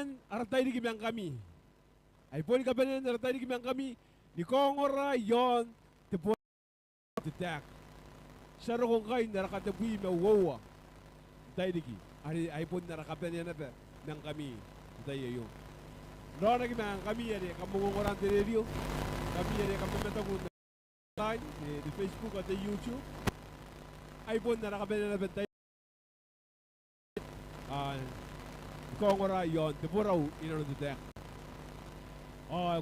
kapenan aratay di kibiyang kami. Ay po ni kapenan aratay di kibiyang kami. Ni kongora yon te po te tak. Saro kong kain narakatapuy me wawa. Tay di ki. Ay po narakapenan na pe ng kami. Tay yo. Doon na kibiyang kami yari kamungongorang te radio. Kami yari kapemetang online di Facebook at di YouTube. Ay po narakapenan na pe tay. Kongora yon te po raw inano te tak.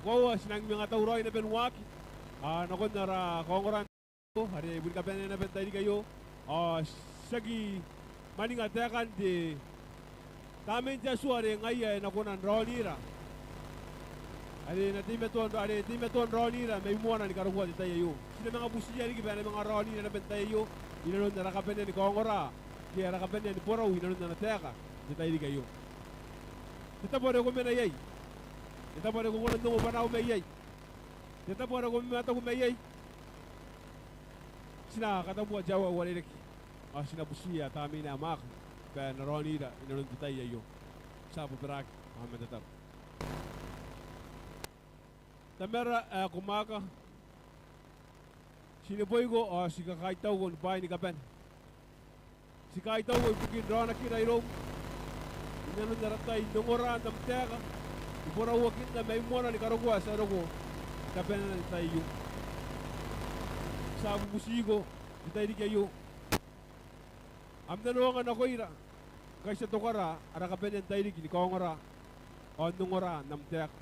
Ko sinang mga tauroy na benwaki. Nakon nara kongoran ko hari ibig ka na bentay di kayo. Sagi maning atakan di tamen jasuare ngaya nakunan ronira. Ari timeton ronira may muana ni karuwa di tayo. Sina mga busiya ni gibana mga ronira na bentay yo. Inanon nara ka ni kongora. Kaya nara ka ni poraw inanon na nataka di tayo di kayo. Kita po ko menayay. Kita pada kung walang nung upanaw mayay. Kita pada kung mata kung mayay. Sina katabuat Jawa walirik. Sinabusiya tami na mak. Kaya naronida inanong ditay yayo. Sa pabarak Muhammad Tatar. Tamera kumaka. Sinaboy ko si kakaitaw ko bahay ni Kapen. Si kakaitaw ko ipugin rana kinairong. Inanong naratay nungora ng teka. Ibora wakit na may muna ni karugwa sa rugo. Kapen na tayo. Sa musigo, di tayo di kayo. Am nanuangan ako ira. Kaysa tukara, ara kapen na tayo di kinikongara. O nungora namtek.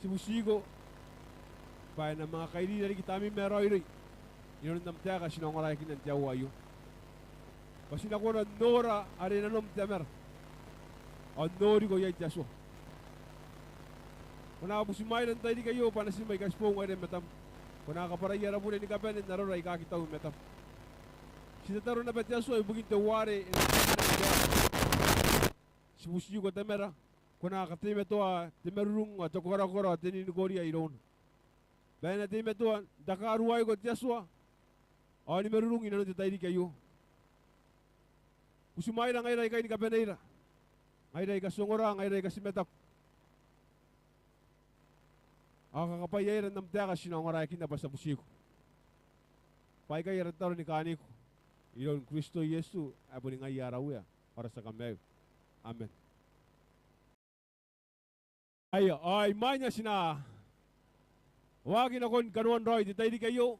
Si musigo, bayan ng mga kailinan ni kitami meroy rin. Yun namtek ka sinongara yakin ng tiyawayo. Kasi nako na nora, ari na temer. Nori ko yay jaso. Kuna busimay ng tayo di kayo panasimay kaspong ay metam. Kuna kaparayara po ni kapen naroray kakitaw metam. Sinataro na bet jaso ay bugin tawari. Si musiyo ko temera. Kuna katime to temerung at kora tenin goria iron. Bayan na time to dakaruay ko jaso. Ni merung inano tayo di kayo. Busimay na ngay kay ni kapenera. Ngay ka sungura, ngay ka simetak. Kakapayairan ng teka sinanguray kin na basta busiko. Pay kayo taro ni kaniko. Iyon Kristo Yesu abo ni ngay araw ya para sa kamay. Amen. Ay manya sina. Wagin akon kanuan roy di tayo di kayo.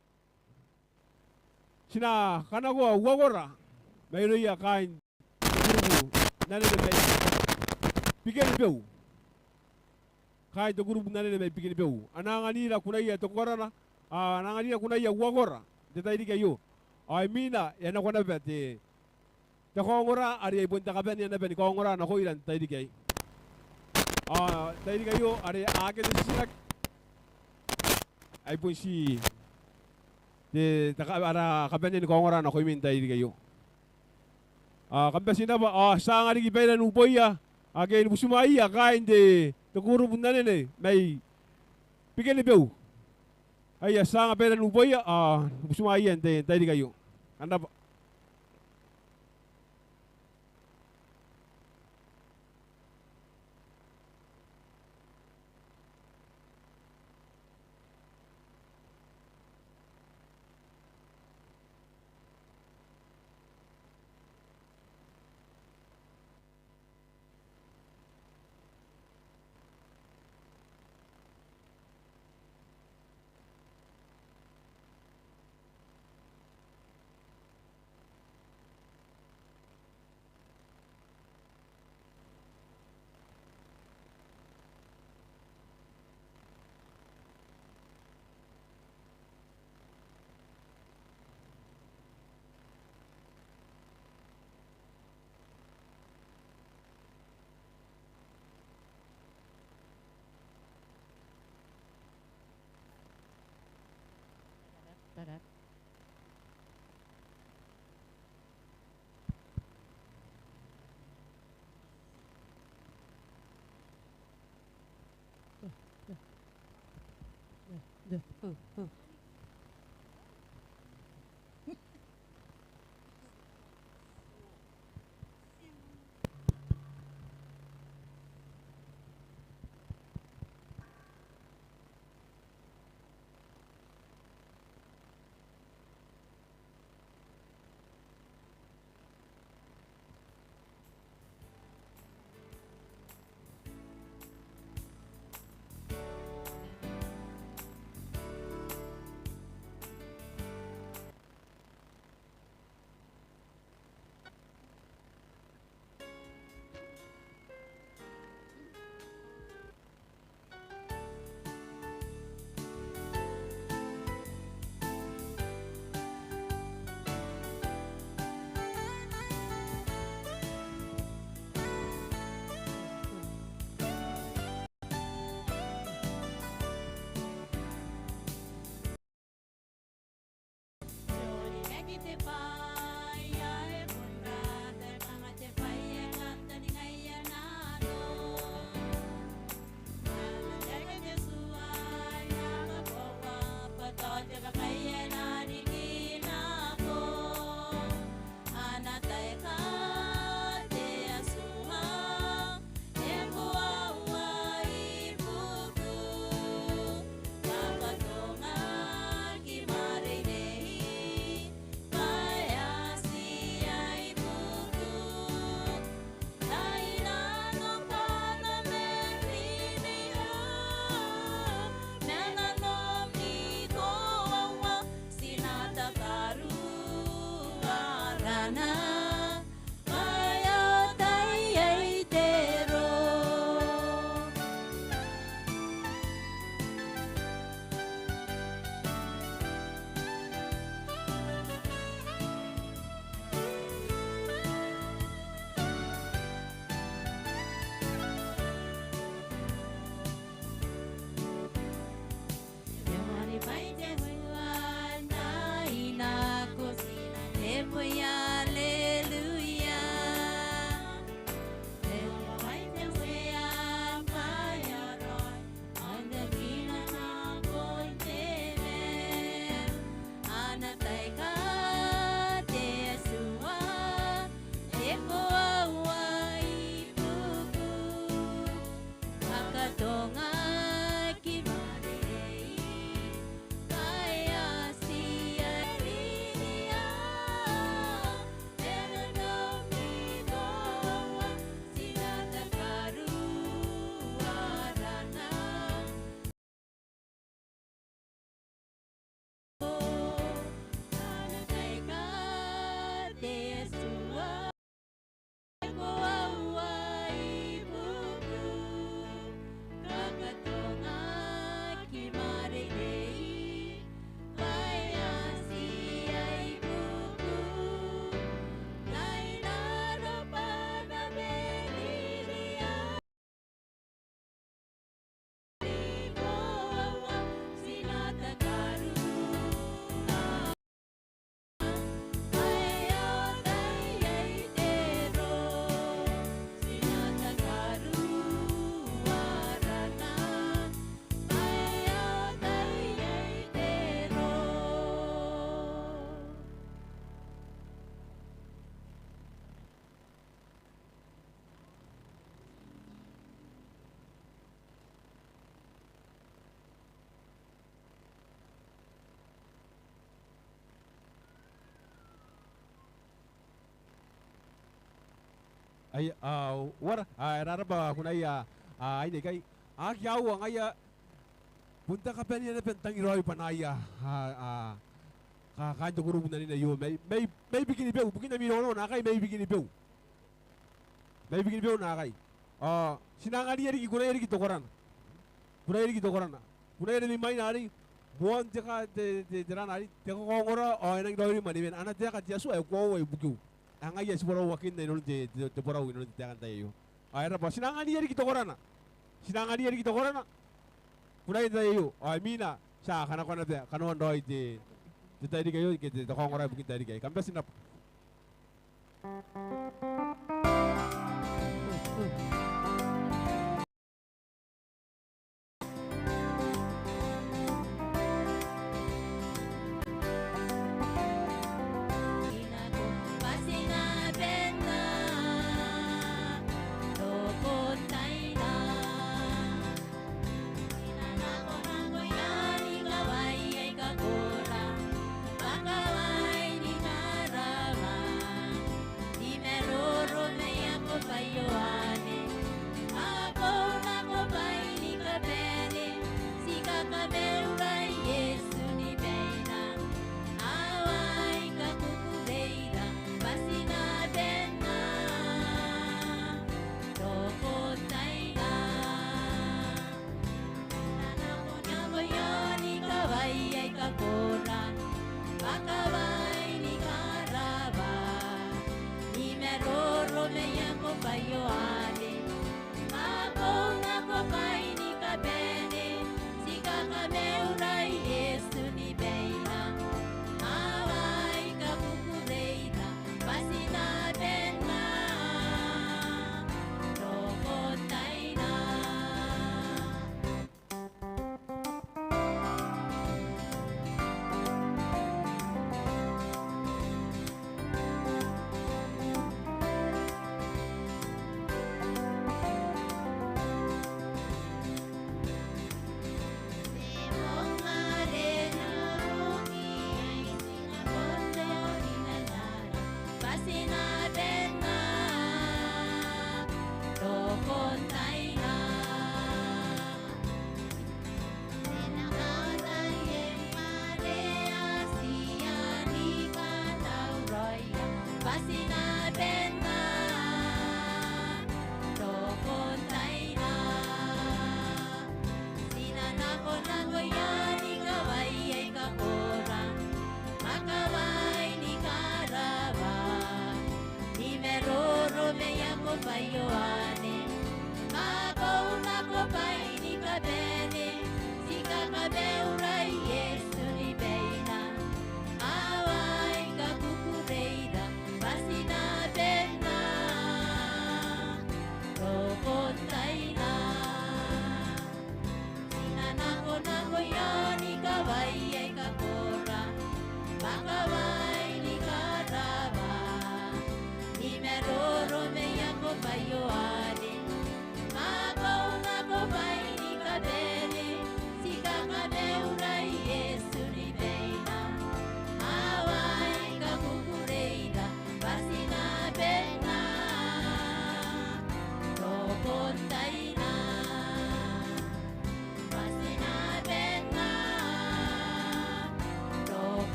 Sina kanako wawara. Mayroon ya kain. Nanay Pikir beu. Kai to guru bunane me pikir beu. Ananganira kunaya to korana. Ananganira kunaya wagora. Detail di kayo. Ay mina yana kona bete. Te kongora ari ibon ta kaben yana ben kongora na ko ilan tay di kay. Tay di kayo ari ake de sirak. Ay pun si de ta ara kaben ni kongora na ko min tay di kayo. Kambasin na ba sa nga di gibelan uboya. Again, busumai kain de teguru bunane ne may pikir beu. Ay sa nga pera uboya busumai ente tay di kayo. Anda Tarat. ay war raraba kunay ay ni kay yaw ang ay punta ka pa niya na pentang iroy panaya kanto guru na ni na yo may bikini beu bukin na minono na kay may bikini beu na kay sinangani yari kuna yari kitokoran kuna yari limay nari buwan jaka de nari te ko ngora nang doi mani ben ana te ka tia su ay ko ay buku ang ay siporo wakin na non de poro non te kan tayo ay ra sinangani yari kitokoran kuna yari tayo ay mina sa kana kana te kanon doi de tadi kayo ke te ko ngora bukin tadi kay kambas sinap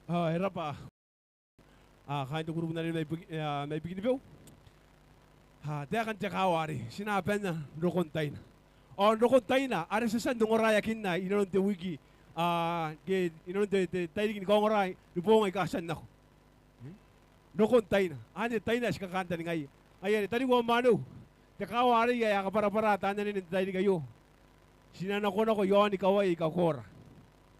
hirap kanto guru na rin may bikini beu te kan te kawari sinapen na rokontay na rokontay na are sa sandong oraya kin na inon te wiki inon te tayo kin kong oray lubong ay kasan na ko rokontay na tay na siya kakanta ni ngay ayan tadi ko mano te kawari ay akaparapara tanan ni tayo kayo sinanako na ko yon ikaw ay ikakora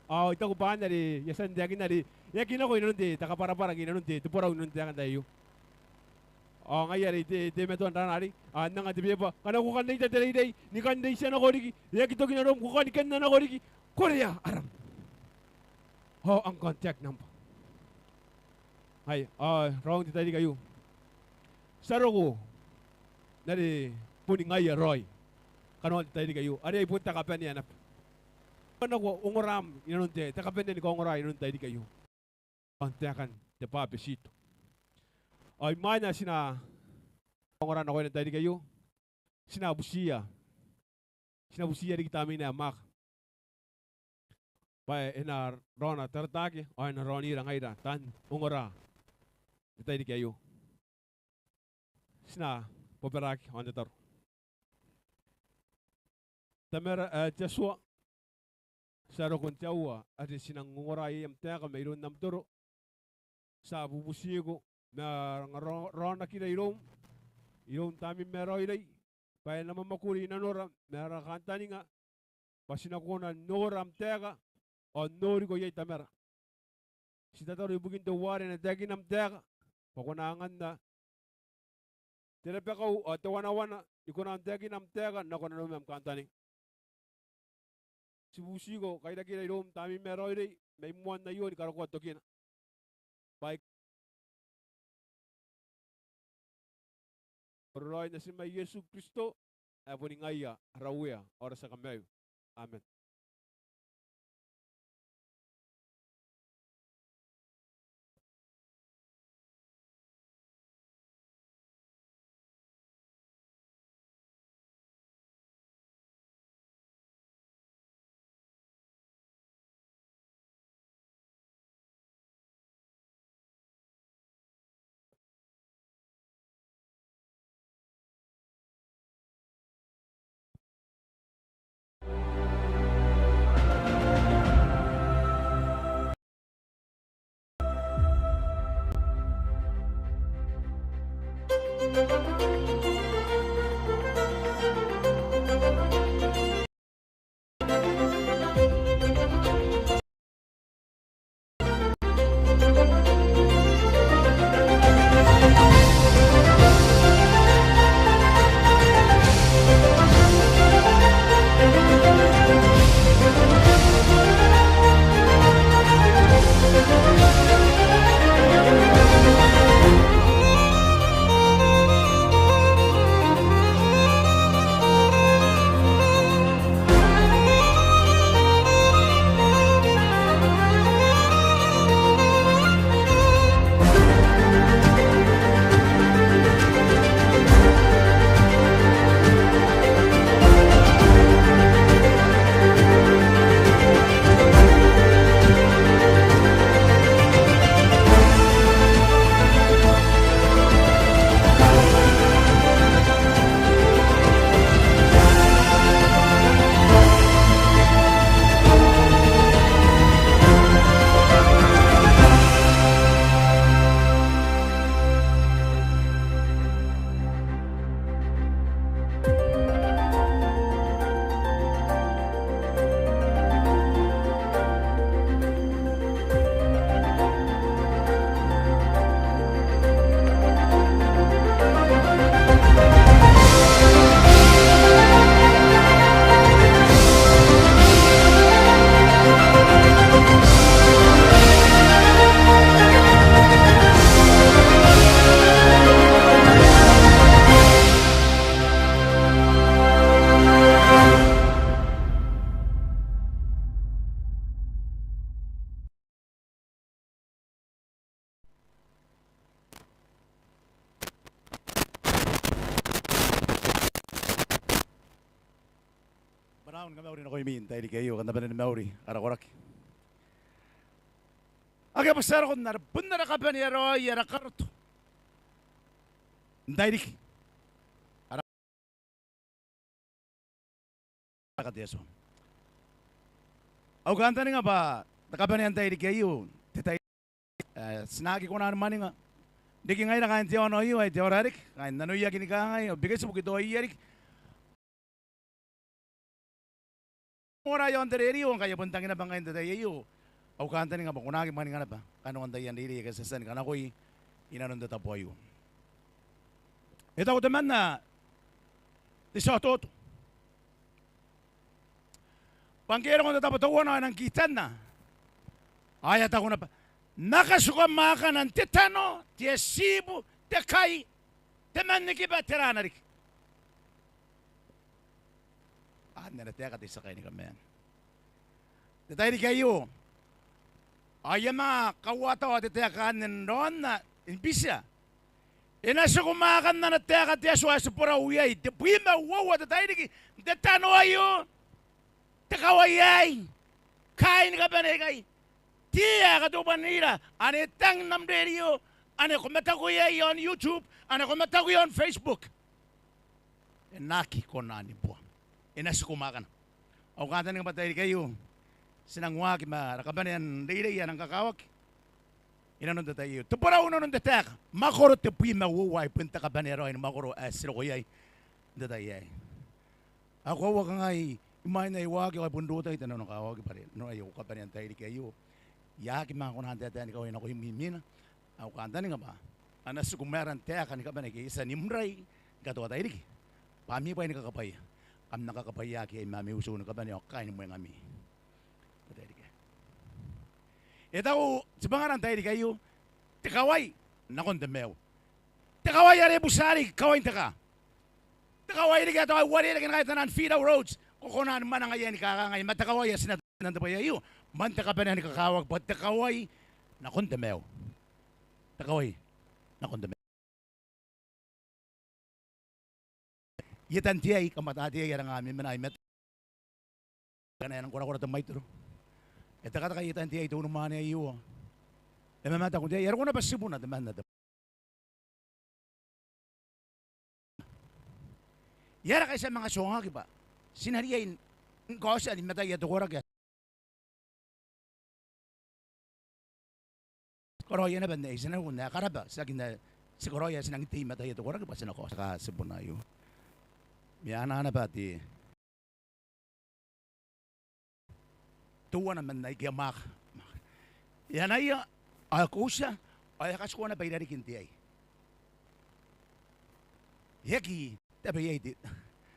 ita ko pa nari yasan dia kinari ya kina ko inunti taka para kinunti tu pora inunti kan tayo ngayari te meto andan ari nanga te beba kana ko kan dai tere dai ni kan dai sana ko riki ya kito kinarom ko kan na ko riki Korea aram ang contact number ay wrong ti tadi kayo saro ko nari puni ngaya Roy kanon tadi kayo ari punta ka pa niya na ko ungoram inunte takapende ni ko ungora inunte di kayo kontakan te pa besito ay mana sina ungora na ko inunte di kayo sina busia di kita mina mak pa ina rona tertake ay na roni rangaida tan ungora di kayo sina poperaki on the tar tamera jaswa Saro kon tiawa ati sinang ngurai am teka mayroon nam turo sa bubusigo na rona kina ilom tami mero ilay pa naman makuri na nora mera kantani nga pasinakuna nora am teka o nori ko yay tamera si tataro ibugin to wari na teki nam teka pakunangan na tinapekaw o tawana ikunan teki nam teka nakuna naman kantani si busigo kaya kina ilom tami mero ilay may muan na yun karakuat to kina baik Roy na si may Yesu Kristo ay puningaya rawia oras sa kamayo amen Panahon kami ako rin tayo di kayo, kanda ba na Mauri, arakorak. Aga pasara ko na, punna na ka pa ni Aroy, arakarto. Tayo di, arakat yeso. Ako kanta nga ba, nakapanihan tayo di kayo, titay, sinagi ko na naman nga. Di ki ngay na kain tiyo ano iyo, ay tiyo rarik, kain nanuya kinikangay, bigay sa bukito ay yarik, ora yon teririo kaya puntangin na bangay tayo au kanta ni nga ba kunagi man nga ba kanu anda yan diri ka sasan kana koy inanon ta poyo ito ko teman na tiso toto pangkero ko ta patawa na nang kitan na ayat ako na pa nakasuka maka ng titano tiesibu tekai teman ni kiba tiranarik naratea ka sa kayo ni kamen. Datay di kayo. Ay mga kawataw at itaya ka nindon na inbisya. Inasa kumakan na natea ka tiya suwa sa pura uyay. Depuima wawa datay di datano ayo. Takawayay. Kain ka ba na kay. Tiya ka tuban nila. Ano tang namderiyo. Ano kumataguyay on YouTube. Ano kumataguy on Facebook. Naki ko na ni buwan. Inasukumakan. O kanta ng patay kayo, sinangwag, marakabanan, dili yan ang kakawag. Inanon na tayo. Tupara uno nung datak, makoro tepuy mawuway, punta ka banero, ay makoro silo ko yay. Datay. Ako wag nga imay na iwag, yung bundutay, tanong ng kawag pa rin. No, ayaw ka pa rin tayo kayo. Yaki mga kunahan tayo ni kawin ako yung mimina. Ako kanta nga ba? Anasukumaran tayo, kanika ba na isa nimray, gato tayo di. Pami pa yung kakapay. Am nakakapaya kay mami uso na kaban yo kain mo ngami. Ito sa pangalan tayo kayo tikaway nakon demew. Tikaway are busari kaway taka. Tikaway di gato wari na kahit nan feed out roads. Kukunan man ang ayan kakangay matakaway sinat nan tapayayo. Man taka pa ni kakawag but tikaway nakon demew. Tikaway nakon demew. Yitan tiyay, kamatati ay ang amin manaymet. Kanayan ang kura-kura tamay turo. E taka yitan tiyay, ito naman ay iyo. E mamata ko tiyay, yaro ko na pasibo na naman na. Yara kayo sa mga songa, kiba. Sinariyain, ko sa animatay ito kura kaya. Koroya na ba na isa na una, karaba, sa akin na, si Koroya sinang iti matay ito kura kiba, sinako sa kasibo na iyo. Miyana na ba di? Tuwa naman na ikiyamak. Yan ay ako siya. Ay akas ko na ba inarikin di ay? Yaki. Tabi ay di.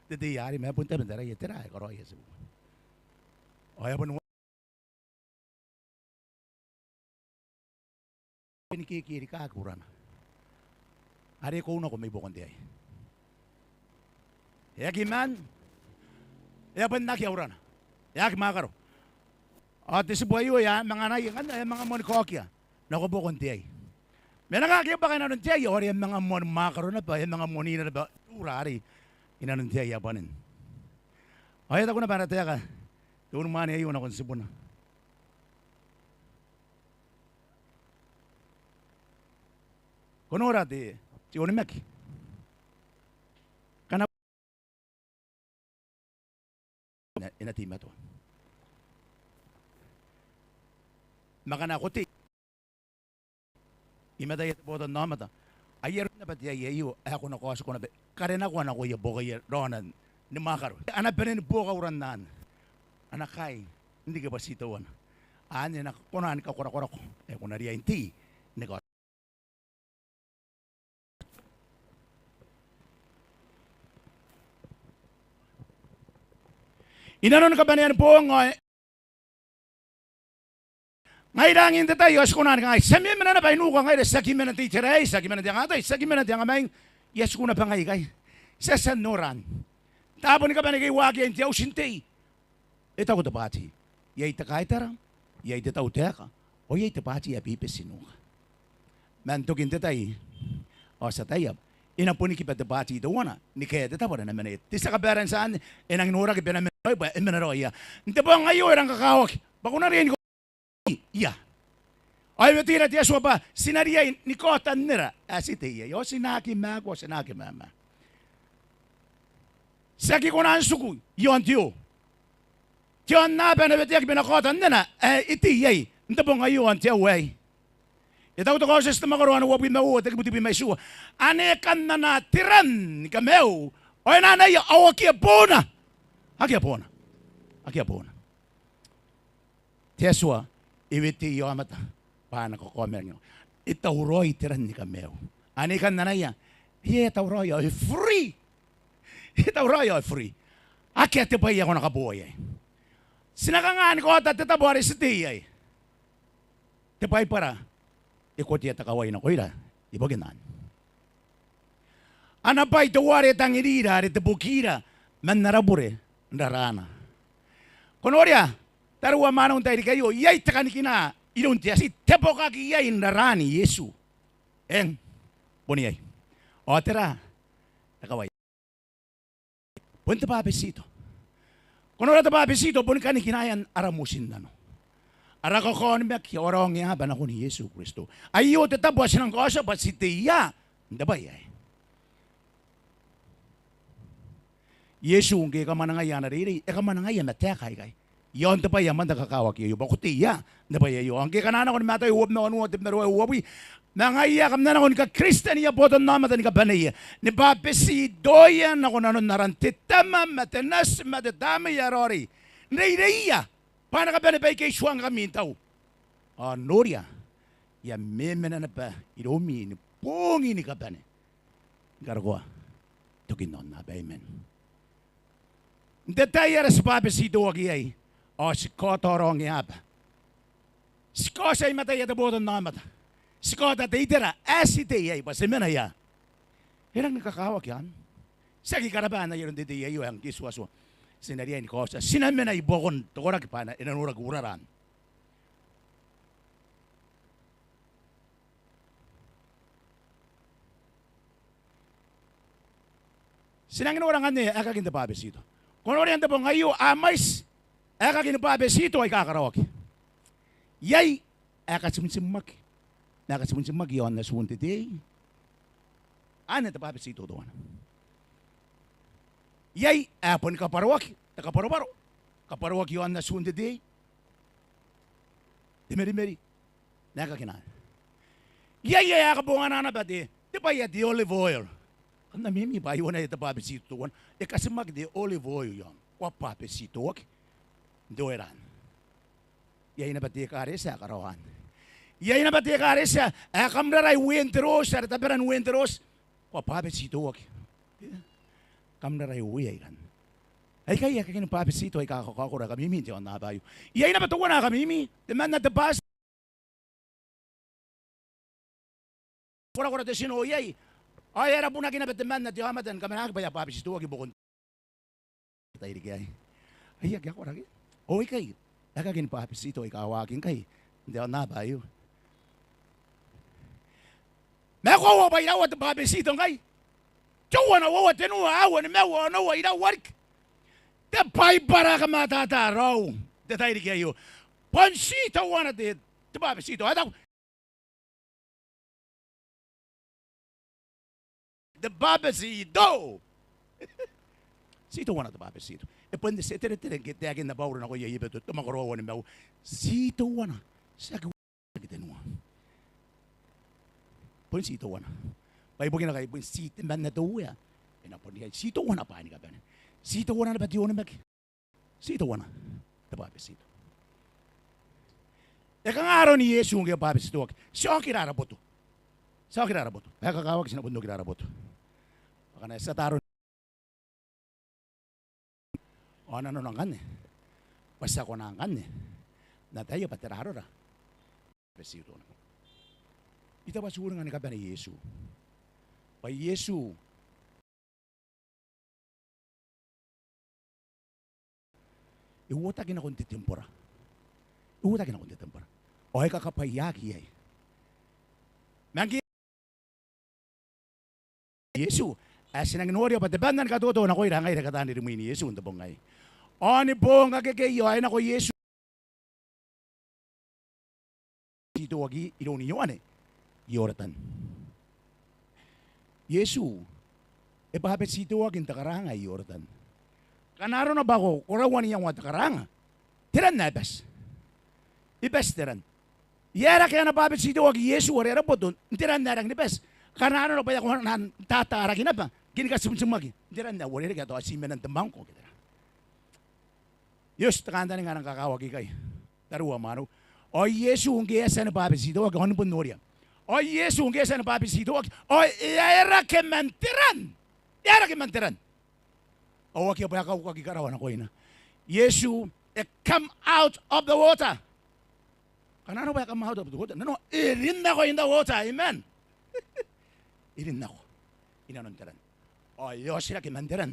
Didi yari may punta bandara ay tira. Karo ay sa buwan. Ay abon mo. Pinikikiri ka akuran. Ari ko na ko may bukon di ay. Yaki man, yapan na kiauran, yak makaro. At si Buayo ya, mga nayangan, mga monikokya, nakubukon tiyay. May nakakaya ba kayo na nun tiyay, or yung mga makaro na ba, yung mga monina na ba, urari, inanon tiyay yapanin. Ayat ako na para tiyaka, doon mani ayon akong sibuna. Kunura ti, si Unimek. Inatima to. Makana kuti. Imadaya po ito namata. Ayer na ba tiya yayo, ako na ko na ba. Karena ko na ko yung bukay ronan ni makaro. Anak pa rin buka uran naan. Anak kay, hindi ka ba sitawan. Ani na kunahan ka kura-kura ko. Eh kung nariya inti, ni ko. Inanon ka ba niyan po ngay? Ngay langin tayo, as kunan ka ngay. Sabi mo na ba inuka ngay, saki mo na teacher ay, saki mo na tiyang atay, saki mo na tiyang amay, yes kuna pa ngay kay. Sa sanuran. Tapon ka ba na kay wagi ang tiyaw sintay. Ito ko tapati. Yay takay taram, yay tataw teka, o yay tapati apipis sinuka. Mantugin tatay, o sa tayab. Inapuni ki patapati ito wana, ni kaya tatapon na naman ito. Tisa kabaran saan, inang nura ki pinamin. Ay ba, emanaroya. Hindi ba ngayon ang kakawak? Bako na rin ko. Iya. Ay matira tiya suwa pa. Sinariya ni Kotan nira. Asite iya. Yo sinaki mako, sinaki mama. Saki ko na ang suku. Yon tiyo. Tiyo na ba na betiyak binakotan nina. Iti yay. Hindi ba ngayon tiya way. Itaw to ko sa sistema ko ano wapin mauwa. Tagibuti may suwa. Anekan na natiran. Kameo. Oy nanay, awaki apona. Aki apona. Teswa, iwiti yo amata. Paano ko komen nyo. Itauroy tiran ni kameo. Ani kan nanaya. Itauroy ay free. Itauroy ay free. Akyat pa iya ko nakabuhay ay. Sinakangaan ko at tatabari sa tiyay. Tipay para. Ikot iya takaway na ko ila. Ibaginan. Anapay tawari tangirira at bukira. Man narabure. Ndarana. Konoria. Taruwa manong tayo kayo. Iyay takanikina. Iruntia si tepo kaki yay narani Yesu. Eng. Boniyay. O tira. Nakaway. Punta pa besito. Kuno na pa besito, pun ka ni kinayan aramusin na no. Arako ko ni mek yorong ya ban ako ni Yesu Kristo. Ayo tetap siya ng kosa pa si tiya. Hindi ba yay? Yesu ngi ka manangayan na riri. Ka manangayan na tekay kay. Yon pa yaman nakakawak iyo ba kutiya na ba iyo ang kikanan ko ni matay uwab na ano tip na ruwa uwabi nangaya kam na nakon ka Kristen iya boton namatan ka banay ni bapesi doyan ako nanon narantitama matenas matatama yarori naiya paano ka ba na ba kay suwang kami tao noria ya memena na pa iromi ni pongi ni ka ba ni gargoa tukinon na ba amen detayar sa bapesi do ay o si kotorong yaba. Si ko siya matay at aboton namat. Si ko tatitira, asite ay pasimena ya. Hirang nakakawak yan. Sagi karaban na yun dito yayo ang kiswaso. Sinariyan ko siya. Sinamin na ibokon. Tukorak pa na inanurag uraran. Sinangin orang niya, akakin na babes ito. Kung oriyan na po ngayon, amais, eka kinababesito ay kakarawak. Yay, eka simsimag. Naka simsimag yon na suwon today. Ano ito babesito doon? Yay, apon kaparawak. Nakaparawaro. Kaparawak yon na suwon today. Dimeri-meri. Naka kinan. Yay, akabungan na ba di? Di ba ya di olive oil? Ang namimi ba yun na ito babesito doon? E kasi mag di olive oil yon. Kwa babesito wak. Doeran. Yay na pati karesa karawan. Yay na pati karesa. Kamraray winteros. At taberan winteros. Wapapit sito wak. Kamraray uyay kan. Ay kaya kakin papit sito ay kakakakura kami minti on nabayo. Yay na patuwa na kami mi. Teman na tabas. Kura-kura te sino yay. Ay era po na kinabateman na tiyamatan kami nakabaya papit sito wak ibukon. Tayo di kaya. Ay ako ragi. Oy kay, nakagin pa hapis ito, ikawagin kay, hindi ako nabayo. Mekuwa ba inawat pa hapis ito kay? Chuwa na wawa tenuwa awan, mewa na wa inawark. Tapay para ka matataraw. Tatay di kayo. Pansita wana dit, pa hapis ito. Ataw. The babasito. Sito wana the babasito. E pwede sa tere-tere kitagin na bawro na ko yayibe to tumakorowa ni bawo. Sito wana. Saga kita nuwa. Pwede sito wana. Paibugin na kayo pwede sito man na tuwa. Pinapon niya. Sito wana pa ni ka ba? Sito wana na ba diyo na mag? Sito wana. Tababe sito. E kang araw ni Yesu ang kababe sito. Siya ang kiraraboto. Siya ang kiraraboto. Kaya kakawag sinabundo kiraraboto. Baka na sa taro o ano nang kan eh. Basta ko nang kan eh. Na tayo patiraro ra. Pesito na. Ita ba siguro nga ni kabana Yesu? Pa Yesu. Iwotagin akong titimpura. Iwotagin akong titimpura. O ay kakapayagi ay. Mangi Yesu. As sinanginori pa debandan ka toto na ko irangay na katani rin mo ni Yesu unta bongay. Oni pong kakekeyo ay na ko Yesu. Dito wagi iloni nyo ane. Yoratan. Yesu. E pahapit sito wagin takaranga yoratan. Kanaro na ba ko? Kurawan niyang wata karanga. Tiran na ibas. Ibas tiran. Yara kaya na pahapit sito wagi Yesu warera po doon. Tiran na rang ibas. Kanaro na ba yung tataragin na ba? Ginikasumsumagi. Tiran na warera kaya to asimen ng tambang ko. Yus, takanda nga ng kakawagi kay. taruwa mano. O Yesu ungesa na babisito wag hono punoria. O Yesu ungesa na babisito wag. O era que mantiran. Era que mantiran. O wag ya ka wag karawan ko ina. Yesu come out of the water. Kanano ba come out of the water? No, irin na ko in the water. Amen. Irin na ko. Inanon tiran. O Yosira que mantiran.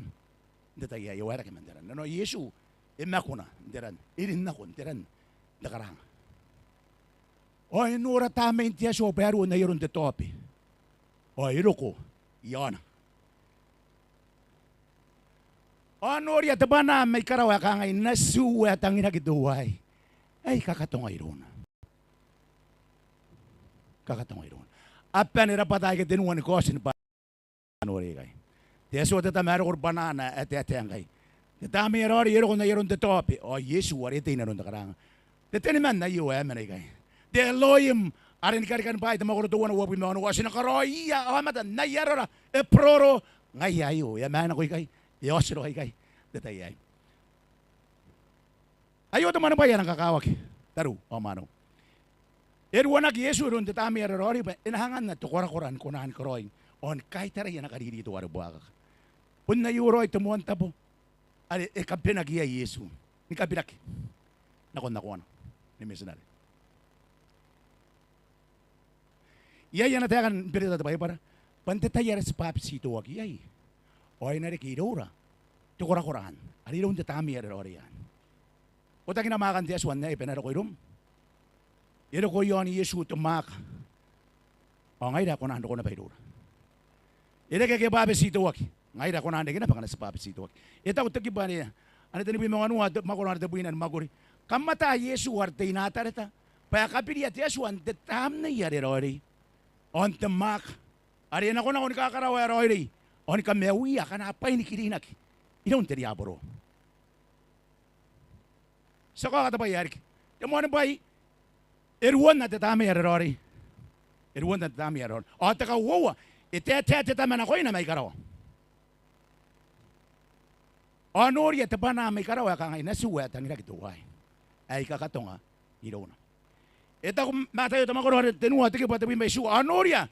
Detaya yo era que mantiran. No, Yesu imakuna tiran. Irin na ko tiran. Dakarang. O inura tama intiya so pero na yun de topi. O iroko. Yan. O noria tabana may karawa ka ngay nasuwa tangin na gituway. Ay kakatong ayron. Kakatong ayron. Apa nira patay ka dinuan ko sin pa nori kay. Teso tata mero or banana at atengay. Tami erori yero na yun de topi. O Yesu warite na ron dakarang. Teteniman na iyo menay kay. De loyim arin karikan pa ita makuro tuwan wapi mo ano wasin karoya amata na yarora e proro ngayayo ya mana ko kay yosiro kay detayay ayo to man pa yan ang kakawak taru o mano erwana ki Yesu ron tetami erori pa inahangan na tukora-koran kunahan kroing on kay tara yan nakadiri to waro buaka pun na yuro ito mo antabo ari e kapena ki Yesu ni kapirak nakon ni missionary. Iya na tayakan berita tayo para pantetayar sa papsito wag iyay. Oy na rikidora. Tukura-kurahan. Ari daw tatami ari yan. O ta kinamakan tiya swan na ipenaro ko irum. Yero ko yon Yesu tumak. O ngay da ko na na paidora. Ira kay papsito wag. Ngay da ko na na pa sa papsito wag. Ita ko tagi ba niya. Ano tani mo anu makona da buinan maguri. Kamata Yesu warte inatareta. Pa kapili at Yesu an tetam na yari. On the mark. Ari na ko na nikakarawa roy. On kamewiya kana pa ni kirinak. Inon teriaboro. Sa ko kata pa yarik. Temo na bay. Erwan na tatami roy. Erwan na tatami roy. O ta ka wowa. Ite tama na ko ina may karawa. Onori at pa na may karawa ka ngay nasuwa tangira kituway. Ay kakatonga. Irona. Ito kung matayo ito makuroon, tinuha, tigil pa tabi may suwa. Anoria,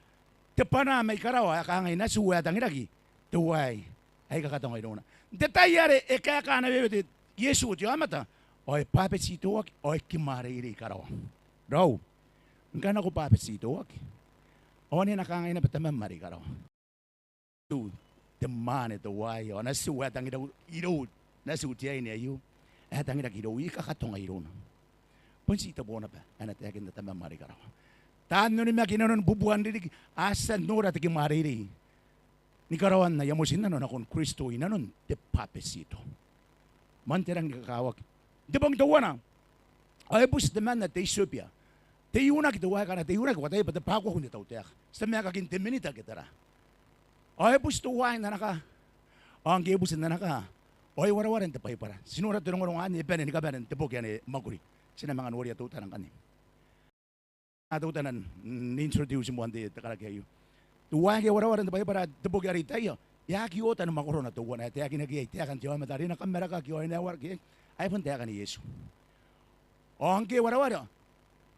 tepana may karawa, kakangay na suwa, tangiragi. Tuway, ay kakatong kayo na. Detayare, kaya na bebe, Yesu, tiyo amata, oy papet situwak, oy kimariri karawa. Raw, nga na ko papet situwak. O ni nakangay na patamang mari karawa. Tu, temane tuway, o nasuwa, tangiraw, iro, nasutiyay niya yu. Tangiragi iro, ikakatong kayo na. Pansita po na pa, anak yakin na tama marikaraw. Tano ni makinanon bubuan dilig, asa nora tiki mariri. Ni karawan na yamusin na nun akong Kristo inanon, de papesito. Mantirang nikakawak. Di bang tawa na? Ay bus naman na Ethiopia. Tayuna kitawa ka na, tayuna ka, watay pati pako kung nitaw tiyak. Sa mga kakinti minita kitara. Ay bus tuwain na naka. Ang kibusin na naka. Ay warawaran tapay para. Sinurat tunong ngorong ani, penen ka penen, tipok yan eh, maguri. Sina mga nuri at utanan kanin. At utanan, ni-introduce mo andi takalagay. Tuwa kaya warawaran tapay para tipok yari tayo. Yaki otan makuro na tuwa na tiyakin nagiyay. Tiyakan tiyaw matari na kamera ka kiyo na war kiyay. Ay pun tiyakan ni Yesu. O ang kaya warawaran.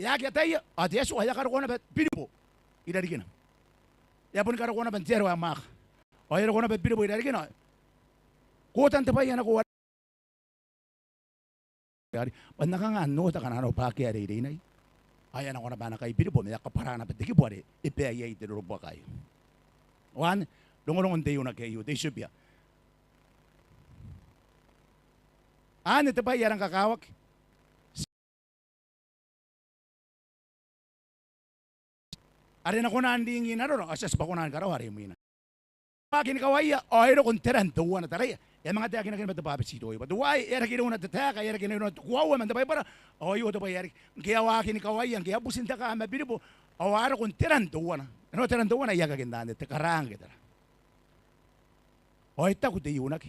Yaki tayo. At Yesu ay karo na bet pinipo. Idarikin. Yapon karo na bet zero amak. O ay karo na bet pinipo idarikin. Kutan tapay yan ako. Pag nakangano, takanano pa kaya rin ay. Ayan ako na ba na kayo, pinipo, may kaparana pa, di kibuwa rin, ipayay, tinurubo kayo. One, lungulungan tayo na kayo, they should be. Ito ba yan ang kakawak? Arin ako na hindi nga naroon, asas pa ko na ang karaw, harin mo yun. Pagin kawaya, ayro kung tiran, tuwa na taraya. Yang mga tayo kinakin matapapit sito. Duway, era kinauna tataka, era kinauna kuwawa man tapay para. O iyo tapay era. Kaya wakin ni kawayan, kaya busin ta ka mabinibo. O aro kung tiran tuwa na. Ano tiran tuwa na iya kagindaan, takarang kita. O ita ko tayo nak.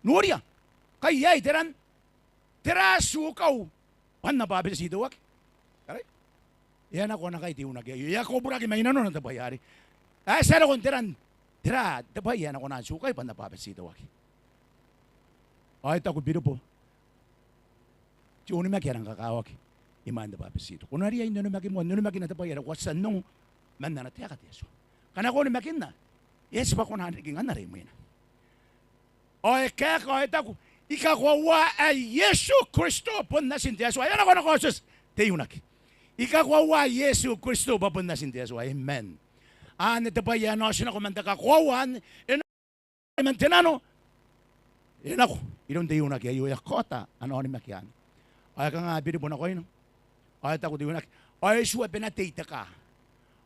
Nuria, kaya tiran. Tira sukaw. Pan napapit sito wak. Aray. Yan ako na kayo tayo nak. Iya ko buraki may nanon na tapay ari. Ay, sara kung tiran. Tira, tapay yan ako na sukay, pan napapit sito wak. Ay, tako biro po. Si Unima kaya ng kakawak. Iman da babesito. Kung nariya yung nunumagin mo, nunumagin na tapay, wasan nung man na natiyaka tiyaso. Kana ko nunumagin na, yes pa ko na naging anaray mo yun. O kaya ko, ikakuwa ay Yesu Kristo pun na sintiyaso. Ayan ako na koses, tayunak. Ikakuwa Yesu Kristo pun na sintiyaso. Amen. Ito pa yan, no, sinakumanda ka, kuwawan, mantinano. Yan ako, ilong tayunak, yayo yakota, ano ni makyan. Ay ka nga, binibon ako yun. Ay tako tayunak, ay suwa pinatita ka.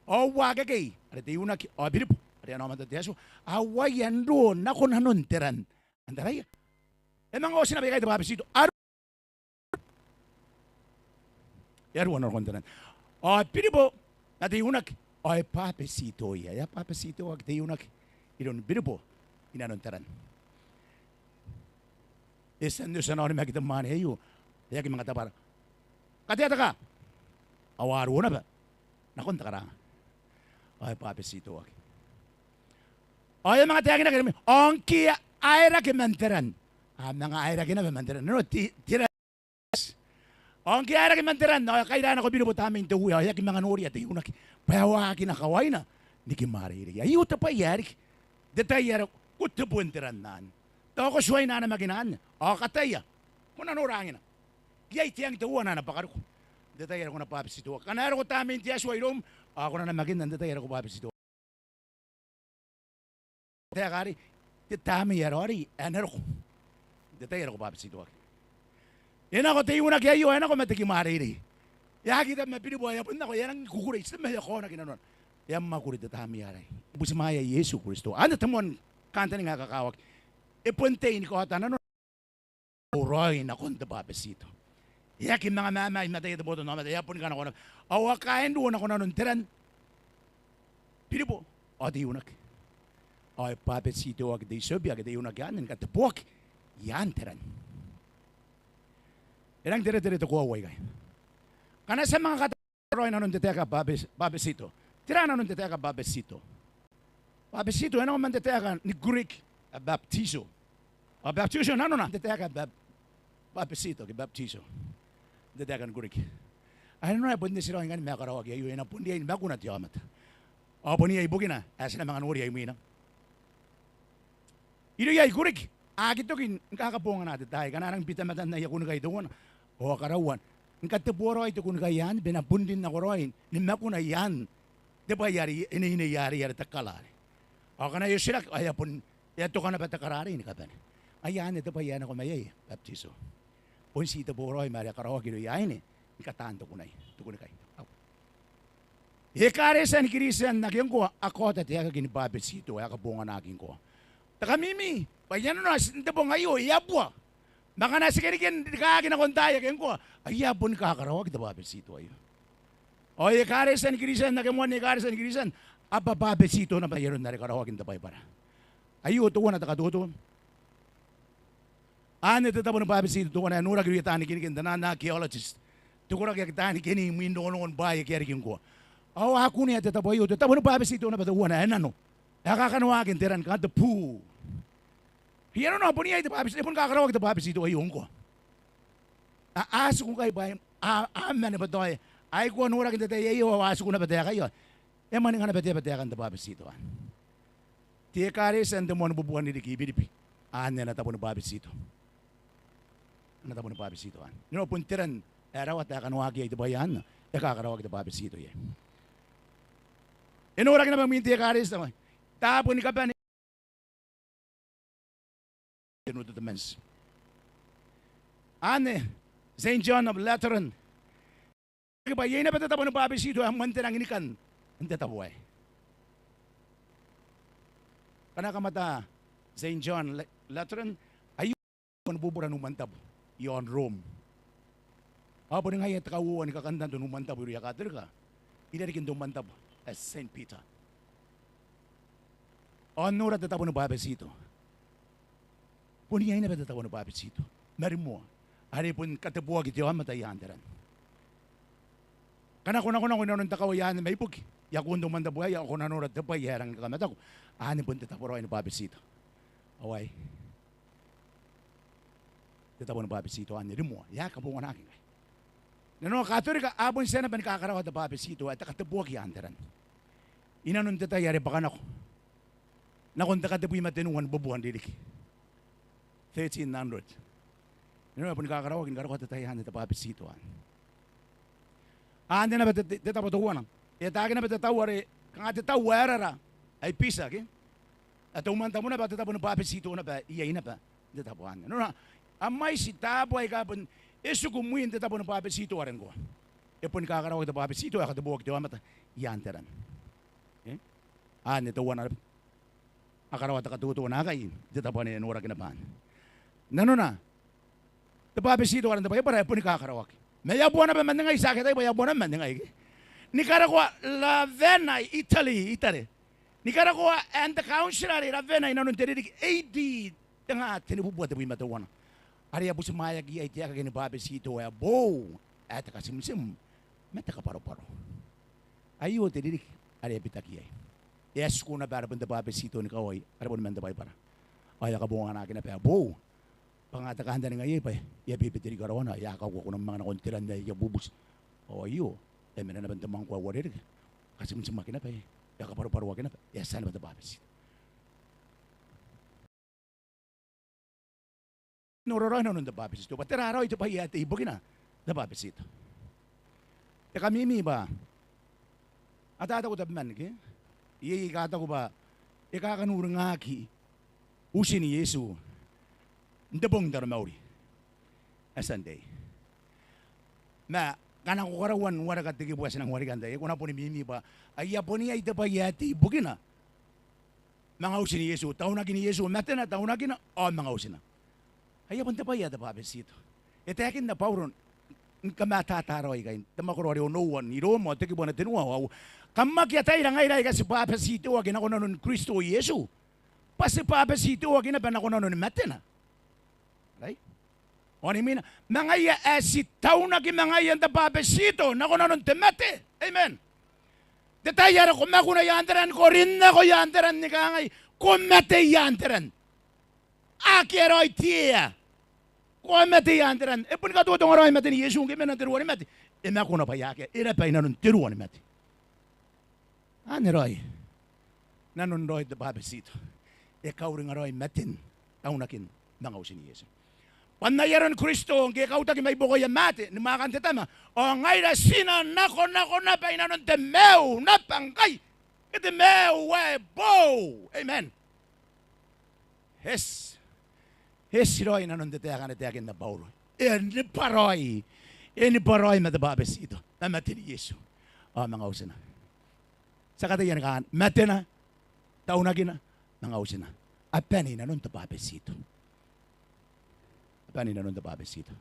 O waga kay, ay tayunak, ay binibon. Ay ano man tatiyaso, awayan doon, nakon hanuntiran. Andaray, mga o sinabi kayo ito, babis dito, Erwan na kontanan. O binibon, na tayunak, ay papesito, ya papesito, ag tayunak, ilong binibon, inanuntiran. Isan doon sa naon makita man heyo, kaya mga tabar. Katiyata ka, awaro na ba? Nakunta ka lang. Ay, papesito ako. Ay, mga tiyagin na kinami, ang kia ayra kimantaran. Mga ayra kinamantaran. No, tira. Ang kia ayra kimantaran, kailan ako binubot amin ito, ay, mga nori at yung payawa kinakaway na, hindi kimariri. Ay, ito pa yarik. Detayar, kutupuntiran naan. Tahu ko suway na maginaan. O kataya. Kung nanurangin na. Giyay tiyang ito na napakaro ko. Detayar ko na papis ito. Kanaro ko tamin tiya suway rom. Ako na namaginan. Detayar ko papis ito. Detayar kari. Titami yarori. Anaro ko. Detayar ko papis ito. Yan ako tayo na kaya yan ako matikimariri. Ya kita mapinibuhay. Pun ako yan ang kukuray. Sama ako na kinanon. Yan makurit titami yaray. Busimaya Yesu Kristo. Ano tamon kanta ni nga kakawak. Ipuntain ko ata na uroy na konta babesito. Yakin mga mama ay matay ito po ito. Yapon ka na ko na. Awakain doon ako na nun tiran. Pinipo. O di unak. Ay babesito ag di sabi ag di unak yan. Ang katapuak. Yan tiran. Ilang dire-dire ito kuwaway kayo. Kana sa mga kataroy na nun titeka babesito. Tira na nun titeka babesito. Babesito. Ano man titeka ni Greek. Baptizo. O baptizo, ano na? Titeka baptisito, baptizo. Titeka ng Greek. Ano na, pwede sila nga ni Makarawag, yayo na pundi ay makunat yamat. O pundi ay bugin na, asa na mga nuri ay uminang. Ito ay Greek. Agit to kin, kakapungan natin tayo, kanarang pitamatan na yakun kayo doon. O karawan. Ang katapuro ay ito kun kayan, binapundin na koroin, ni makunayan. Di ba yari, inihiyari takalari. O kana yung sila, ay pun, yato ka na ba takarari ni kapan? Ayan, ito pa yan ako mayay, baptizo. Unsi ito po roy, Maria Karawag, ito yain eh. Ikatanto ko na eh. Ito ko na kayo. Ikarisan, kirisan, nagyang ko, ako tatiyaga kinibabitsito, ay akabunga naging ko. Takamimi, payan na, ito po ngayon, iyabwa. Baka nasa kinikin, kagin akong tayo, kayong ko, ayabon ka Karawag, ito babitsito ayo. O ikarisan, kirisan, nagyang ikarisan, kirisan, abababitsito na payaron na rin Karawag, ito pa para. Ayo, ito ko na takatuto. Ano ito tabo ng babisito, ito ko na nura kaya tani kinikin, na archaeologist. Ito ko na kaya tani kini, mindo ko noon bahay, kaya rin ko. Aw, ako niya, ito tabo yun, ito tabo ng babisito na batawa na, ano? Nakakanuwakin, tiran ka, the poo. Hiyano na, puniya ito babisito, ipon kakarawag ito babisito, ayun ko. Aaso ko kayo ba, aman na ba ito ay ko nura kita tayo, ayo, aso ko na ba tayo kayo. E maning nga na ba tayo kan ito babisito, Tiya karis ang demon bubuhan ni Kibiripi. Ano na tabo ng babisito. Ano tabo ng babisito. Nino puntiran, eraw at kanuwagi ito ba yan? Karawag ito babisito yan. Inurag na bang minti karis naman. Tapo ni Kapan. Tinuto the mens. Ane, St. John of Lateran. Kaya yan na ba tabo ng babisito ang mantirang inikan? Hindi tabo eh. Kanakamata, St. John Lateran, ayun ang bubura ng mantab, yon Rome. Apo nga yung takawuan, kakandan doon ng mantab, yung yakatir ka, inarikin doon mantab, as St. Peter. Onurat na tabo ng babesito. Puniyay na ba na tabo ng babesito? Meron mo, hari pun katabuag ito ang matayan tiran. Kanako nung takawayan may pug. Yakundong mandabuhay, ako nanurat na pa, iharang kamata ko. Ano pun tatapuro ay nababisito. Away. Tatapuro nababisito, ano rin mo. Yakabungan akin. Nano Katolika abon siya na ba nakakarawa da babesito at katabuak yandaran. Inanon tata yari baka nako. Nakunta ka tapoy matinuan bubuhan dilik. 1300. Nano abon nakakarawa kinakarawa tatayahan da babesito. Ande na ba tataputuan. Itagin na ba tatawari kang tatawara ay pisa ke. At umanta mo na ba tatapon ng babesito na ba iyay na ba tatapuan. Nano amay si tabo ay kapon isu kumuin tatapon ng babesito aran ko. Ipon kakarawa da babesito ay katabuak diwa mata yanteran. Ane to wana akarawa ta katuto na kay tatapon ni nora kinapan. Nano na. Da babesito aran da ba para ipon kakarawa. Maya buwan na ba man ngay sakit ay maya buwan na man ngay. Nicaragua, Ravenna, Italy. Nicaragua and the council ay Ravenna inanon tinidig AD nga tinibubuhat na matawana. Ari abu sumaya gi ay tiyak gani babesito ay bo at kasimsim meta ka paro-paro. Ayo tinidig ari bitaki ay. Yes ko na bara banda babesito ni kaway ari bon man dabay para. Ay kabungan akin na pa bo. Pangatakan na ngayon pa, bibitiri ka raw na, yakaw ko ng mga nakontiran na bubus. O iyo, meron na ba tamang kwa warir? Kasi minsan makina pa, yakaparu-paru wakina pa, sana ba tababis? Nororo na nun tababis ito, patiraraw ito pa iyate, ibugin na, tababis ito. Kami ba, at ata ko tabiman, iikata ko ba, ikakanurang aki, usin ni Yesu, ndabong daramauri a Sunday. Na kanang ko karawan wala ka tigi buwas ng wari ganda. Kung na po ni Mimi ba ay po niya ita pa yati bugina. Mga usin ni Yesu, taon na gini Yesu, mata na taon na gina mga usin na. Ay po pa yata pa besito. Itakin na pauron kamatataro ay kain. Tamakurori o no one iro mo tigi buwan na tinuwa. Kamakyatay na ngay kasi pa besito wag na ko nun Kristo Yesu. Pasi pa besito wag na ba na ko nun mata na. Right? O ni mina, mga ya asitaw na ki mga yan da babesito na kuno nun temate. Amen. Detayara kumakuna yandaran ko rin na ko yandaran ni kangay kumate yandaran. Akeroy tiya. Kumate yandaran. E pun ka tutong aroy mati ni Yesu ngi menan tiruan mati. E na kuno pa yake. Ira pa ina nun tiruan mati. Aneroy. Nanon roy da babesito. E kauring aroy matin. Taunakin mga usin ni Yesu. Panayaran Kristo, ang kikauta ki may bukoy ang mati, ni mga kantitama, o ngay na sina, nako na pa inanon temew, napangkay, itemew, bo, amen. Hes siroy nanon tetayakin na Paulo, ini paroy matababes ito, na mati ni Yesu, o mga usin na. Sa katayan ka, mati na, taunagin na, mga usin na, at penny nanon tababes ito. Pani na nun babesito.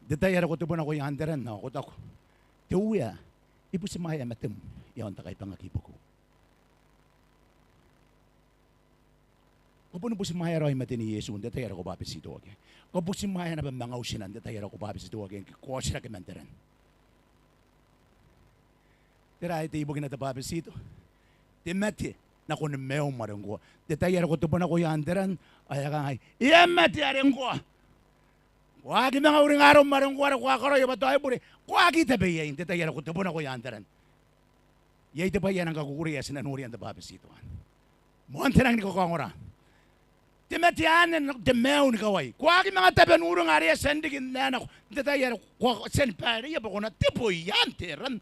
Detayara ko tubon ako yung handaran na ako tako. Tiuya, ibu si maya matem, yaon takay pangakipo ko. Kapag po si maya raw matin ni Yesu, detayara ko babesito wag. Kapag si maya na ba mga usinan, detayara ko babesito wag. Kuha siya kamandaran. Tira ito ibugin na babesito. Timati. Na kung mew marungko. Detayara ko tubon ako yandaran, ay kangay, mati arengko. Wagi mga uring araw marungko, kuwakaro, yung bato ay puri, kuwagi tabi yain, detayara ko tubon ako yandaran. Yay tabi yan ang kakukuriya, sinanuri ang tababis ito. Monte nang nikokongora. Timatianan, demew ni kaway. Kuwagi mga tabi ang urong ariya, sendigin na ako, detayara ko, senpari, yaba ko na, tipo yandaran.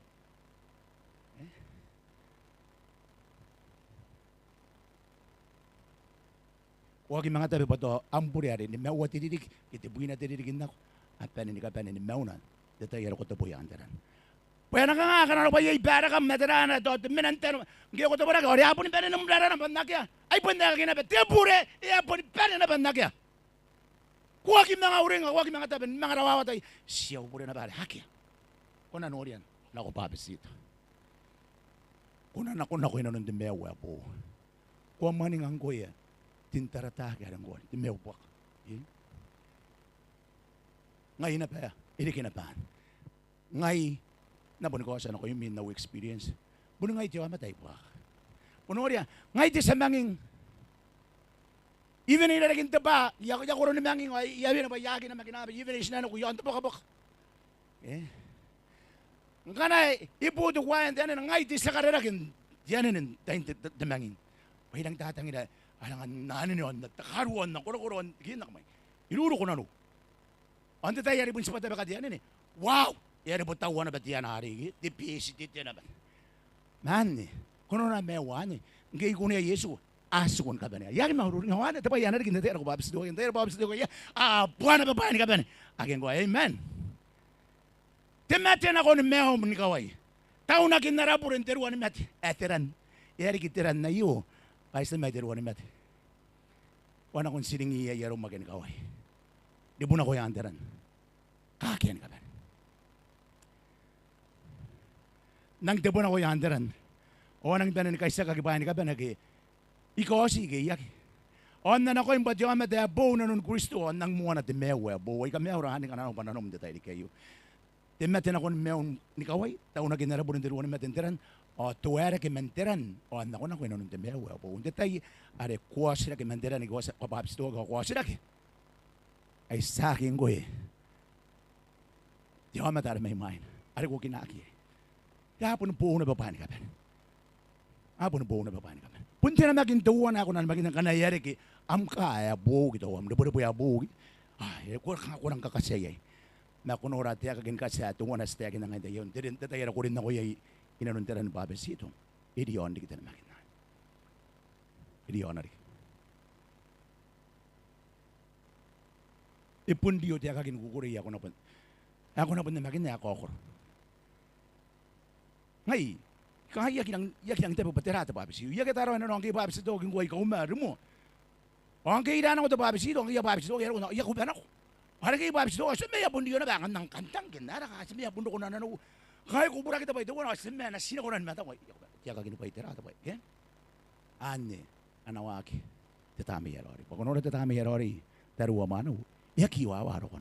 Wagi mga tabi pa to, ampuri ari, ni mewa tididik, itibuin na tididikin na ko. At panin ni mewa na, detayara ko tapo yandaran. Pwede na ka nga, kanano pa yung ibara ka, matarana, to, minantero, hindi ko tapo na ka, ori hapon ni panin ng mlara ng pandakya. Ay, pwede na kinapit, tiyapure, hapon ni panin ng pandakya. Kuwagi mga uring, kuwagi mga tabi, mga rawawa tayo, siya upuri na pare, hakya. Kung ano yan, nako papis dito. Kung ano ko yun nun din mewa po. Kung maning ang kuya, tintarata ka rin ko, di mewak. Ngayon na pa, ini kinapahan. Ngay, nabun ko sa ako yung minaw experience. Buno ngay tiyo matay po. Puno rin, ngay di sa manging, Even in the Gintaba, Yakoron Manging, Yavin by Yakin and Makina, even is none of you on the book. Ngana ipo to wine then and I disagaragan Janin the manging. Waiting tatang it alangan on the Haruan, the Kororon, Ginamai. You don't know. On the day I was put about the enemy. Wow! Yerabota one about the Anari, the piece did Man, Corona Mewane, Gay Gunia Yesu, ask one cabin. Yagma, one at the Bayanak in the Dare Bob's doing, their Bob's doing, one of a buying cabin. I can go, amen. The Matana on the Mel Nikaway. Town again, the rapper and there one met at the run. Eric Teran, you. I still made it one met. One of sitting here, Yeromagan Kawai. The Bunakoyan Teran. Kakian cabin. Nang te bona ko yandaran o nang tanan kaysa kagibayan ka banagi iko sige yak on na ko imba diwa mate abo na nun Kristo on nang muana te mewe abo ka mewe ran ka na pananom de tay kayo te mate na kon meon ni kawai ta una kinara bunin deruan metenteran o tuera ke menteran o na ko na ko non te mewe abo unde tay are kuasira ke menteran ni ko sa papapsto ko kuasira ke ay sa akin ko diwa mate ar may main are ko kinaki Hapon po na babae ka ben. Hapon po na babae ka ben. Punta na maging tuwa na ako na maging kanayari ki am kaya bugi to am depo ya bugi. Ay ko ng kakasaya. Na kuno rati ka gin kasaya tuwa na stay na ngayon yon. Dirin tatayara ko rin ako yay inanuntaran babesito. Idiyon di kita na maging. Idiyon na rin. Ipun diyo tiya kagin kukuri ako na pun. Ako na pun na maging na ako. Ngay, kaya yakinang tapo patera ta babisi. Yakataro na nong babisi to king koy ko marumo. Ang kay dana ko ta babisi to, ang babisi to yero ko yakuban ako. Para kay babisi to, sa may abon diyo na bangan ng kantang ginara ka sa may abon ko na nanu. Kaya ko bura kita pa ito ko na sa may na sino ko na mata ko. Yakagin pa itera ta pa. Ken? Ane anawaki. Tatami yarori. Pag ono tatami yarori, taruwa mano. Yakiwa waro ko.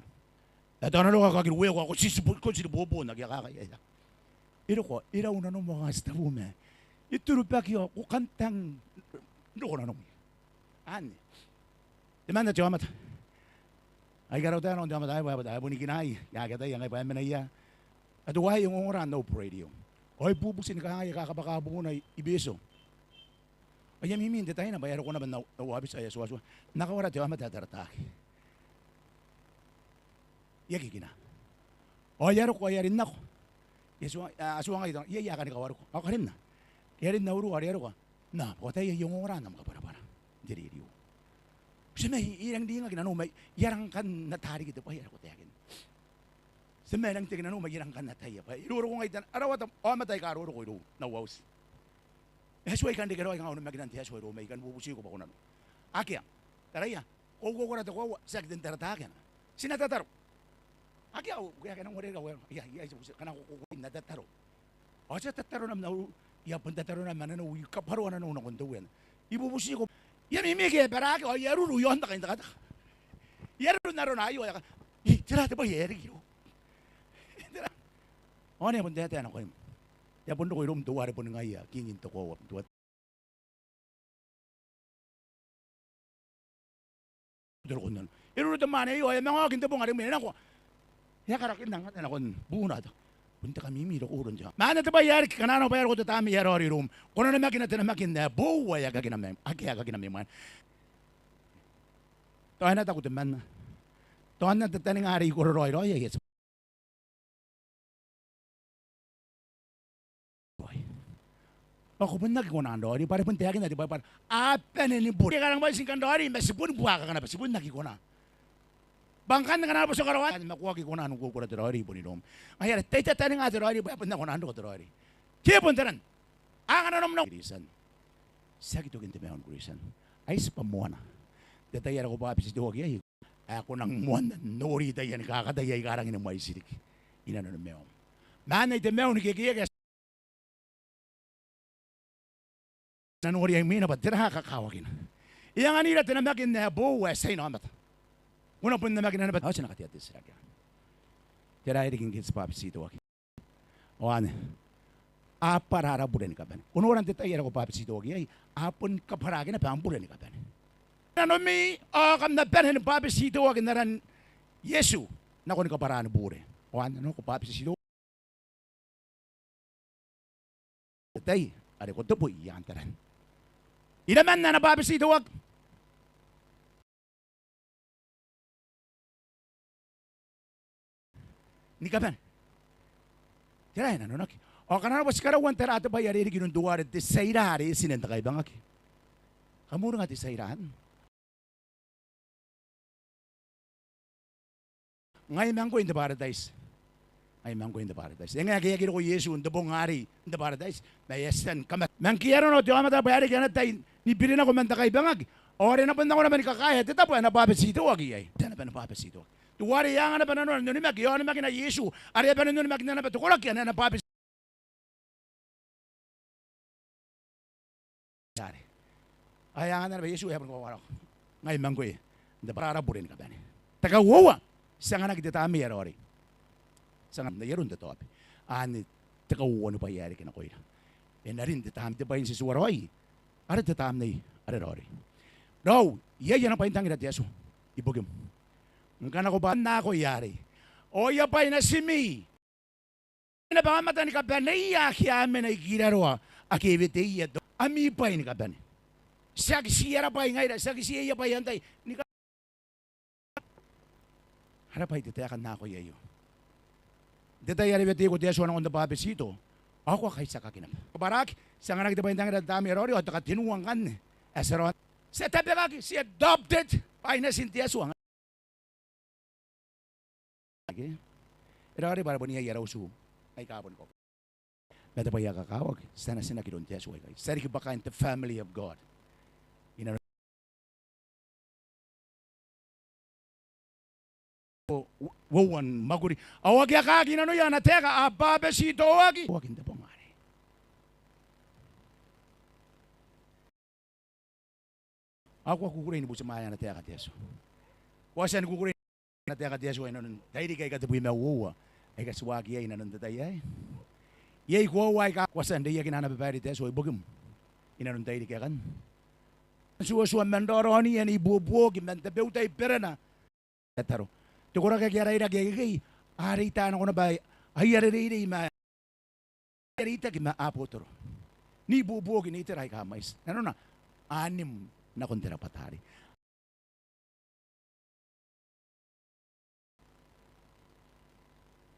Ito na lo ka kagin wewa ko sisibot ko sinubobo nagyakakaya. Iro ko, iraw na nung mga stavume. Ituro pa kiyo, kukantang, ko na nung. Ani. Demanda tiyo amat. Ay garaw tayo nung damat ay wabad, ay bunikinay. Yakata yung ay payaman na iya. At uwahay yung unguran, no radio. Oy, bubusin ka nga, kakabakabo ko na ibiso. Ay, yamimin, di tayo na, bayaro ko naman na wabis ay aswaswa. Nakawara tiyo amat atarataki. Yakikina. O, yaro ko, ayarin na ko. Aswang ito, iya ka ni kawaro ko. Ako rin na. Kaya rin na uru, ariero ka. Na, patay yung oran ng kapara-para. Diri riyo. Kasi may irang di nga ginano, may yarang kan natari kita pa, yara ko tayakin. Sa may lang tingnan, may yarang kan nataya pa. Iruro ko ngayon, arawat, matay ka, aruro ko ito, nawaws. Hesway kan di ka rin, nga unang maginanti, hesway ro, may kan bubusi ko pa ko na. Akya, taraya, kuko ko na ito ko, sakit din taratakin. Sinatataro. Aki ako, kaya kanang wari ka, kanang kukukuin na tataro. O siya tataro naman, yapon tataro naman, kaparuan na nung nakuntuwin. Ibubusi ko, yamimigi, baraki, o yaruru yun, nakindakata. Yaruru na ron ayo, tira, diba yeri yun? O niya, punta yata, ano ko yun? Yapon ko yung tuwari po nga iya, kingin to ko, tuwat. Dalo ko nun. Iruro naman, ay mga kinta po nga rin, minanako. Ya karakin nang na kon bunad. Punta kami miro uron ja. Mana ta bayar kanano bayar ko ta mi yarori room. Kono na makina ta makin na buwa ya gagina mem. Agi ya gagina mem. To ana ta ko man. To ana ta taning ari ko roy roy yes. Ako pun nagkonando, di pare pun tiyakin na di ba par. Apa ni bur. Karang ba singkan dori, mesipun buwa ka na mesipun nakikona. Bangkan dengan apa sokarawan? Makuha ko na anong kukura terori po ni Rom. Ayar, tayo tayo nga terori, bayapan na ko na anong terori. Kaya pun teran. Ang ano naman Krisan. Sakit ko kinti meron Krisan. Ay sa pamuana. Datayar ako pa apis ito kaya. Ako nang muan nori tayo yan kakatayay karang inang maisirik. Inano na meron. Manay tayo meron kikiyag. Nanori ang mina pa tira kakawagin. Iyang anila tinamakin na buwa say namat. Una pun na magina na ba? Siya nakatiyat din sila. Tira itiging kids pa pisito aki. O ane. Aparara bulan ka ban. Uno orang tita ira ko pa pisito aki ay apun kaparagin na pambulan ka ban. Nanomi kam na perhen papi sito wag naran Yesu na ko ni kaparano bure. O ano ko papi sito. Tay, ari ko tupo iyan taran. Inaman na papi sito wag. Ni kapan. Tira na no nak. O kana was karawan tera ato ba yari ginun duwar de sairari sinenta kay bangak. Kamuro nga ti sairahan. Ngayon man ko in the paradise. Ngayon man ko in the paradise. Yang kaya kaya ko Yesu in the bongari in the paradise. Na yesan kamat. Man kiyaro no tiyo amata bayari kaya natay ni bilin ako man takay bangag. Ore na panda ko naman kakaya. Tita po na papasito wag iyay. Tana pa na papasito. Tuwari yang na pa na nun. Nunimag yun na Yesu. Ari pa na nunimag na patukulak yan na papasito. Ayangan na ba Yesu hebon ko warok. Ngayon man ko eh. The paraburin ka ba ni. Tagawawa. Sanga nagditami yarori. Sanga na yaron da top. Ani tagawawa no pa yari kina ko ina. E na rin ditam di ba yung sisuwaroy. Ara ditam na ararori. No, iya yan ang paintang ina Yesu. Ibugim. Ngana ko ba na ako yari. O ya pa ina simi. Ina ba mata ni ka ba na iya kiyame na ikiraro. Akivite iya do. Ami pa ini ka ba ni. Siya kisiyara pa yung ngayon. Siya kisiyaya pa yung tay. Harapay titayakan na ako yayo. Ditayari beti ko Yesu anong onda babesito. Ako kay sa kakinam. Barak, sa nga nagdabay ng dami erori at tinuwang kan. Eseron. Sa tabi kaki, si adopted. Ay na si Yesu ang. Erori para po niya yaraw su. Ay kapon ko. Nadabay kakawag. Sana sinakidon Yesu ay kay. Sari baka in the family of God. Wawan maguri awagi akagi na no yana teka ababe sito wagi wagi nda pongari ako kukurin bu semaya na teka Yesu wasan kukurin na teka Yesu ay non dai kay katabi na wuwa ay kaswagi ay nanon tatay ay yey ko way ka wasan dai yakin na babari Yesu ay bugum inanon dai kay kan suwa mandoroni ani bubuo gimanta beutay perana taro Tukura kaya kaya ira kaya kaya arita na ko na ba ay arita ma arita kima apotro ni bubuo kinitiray kamais ano na anim na kontera patari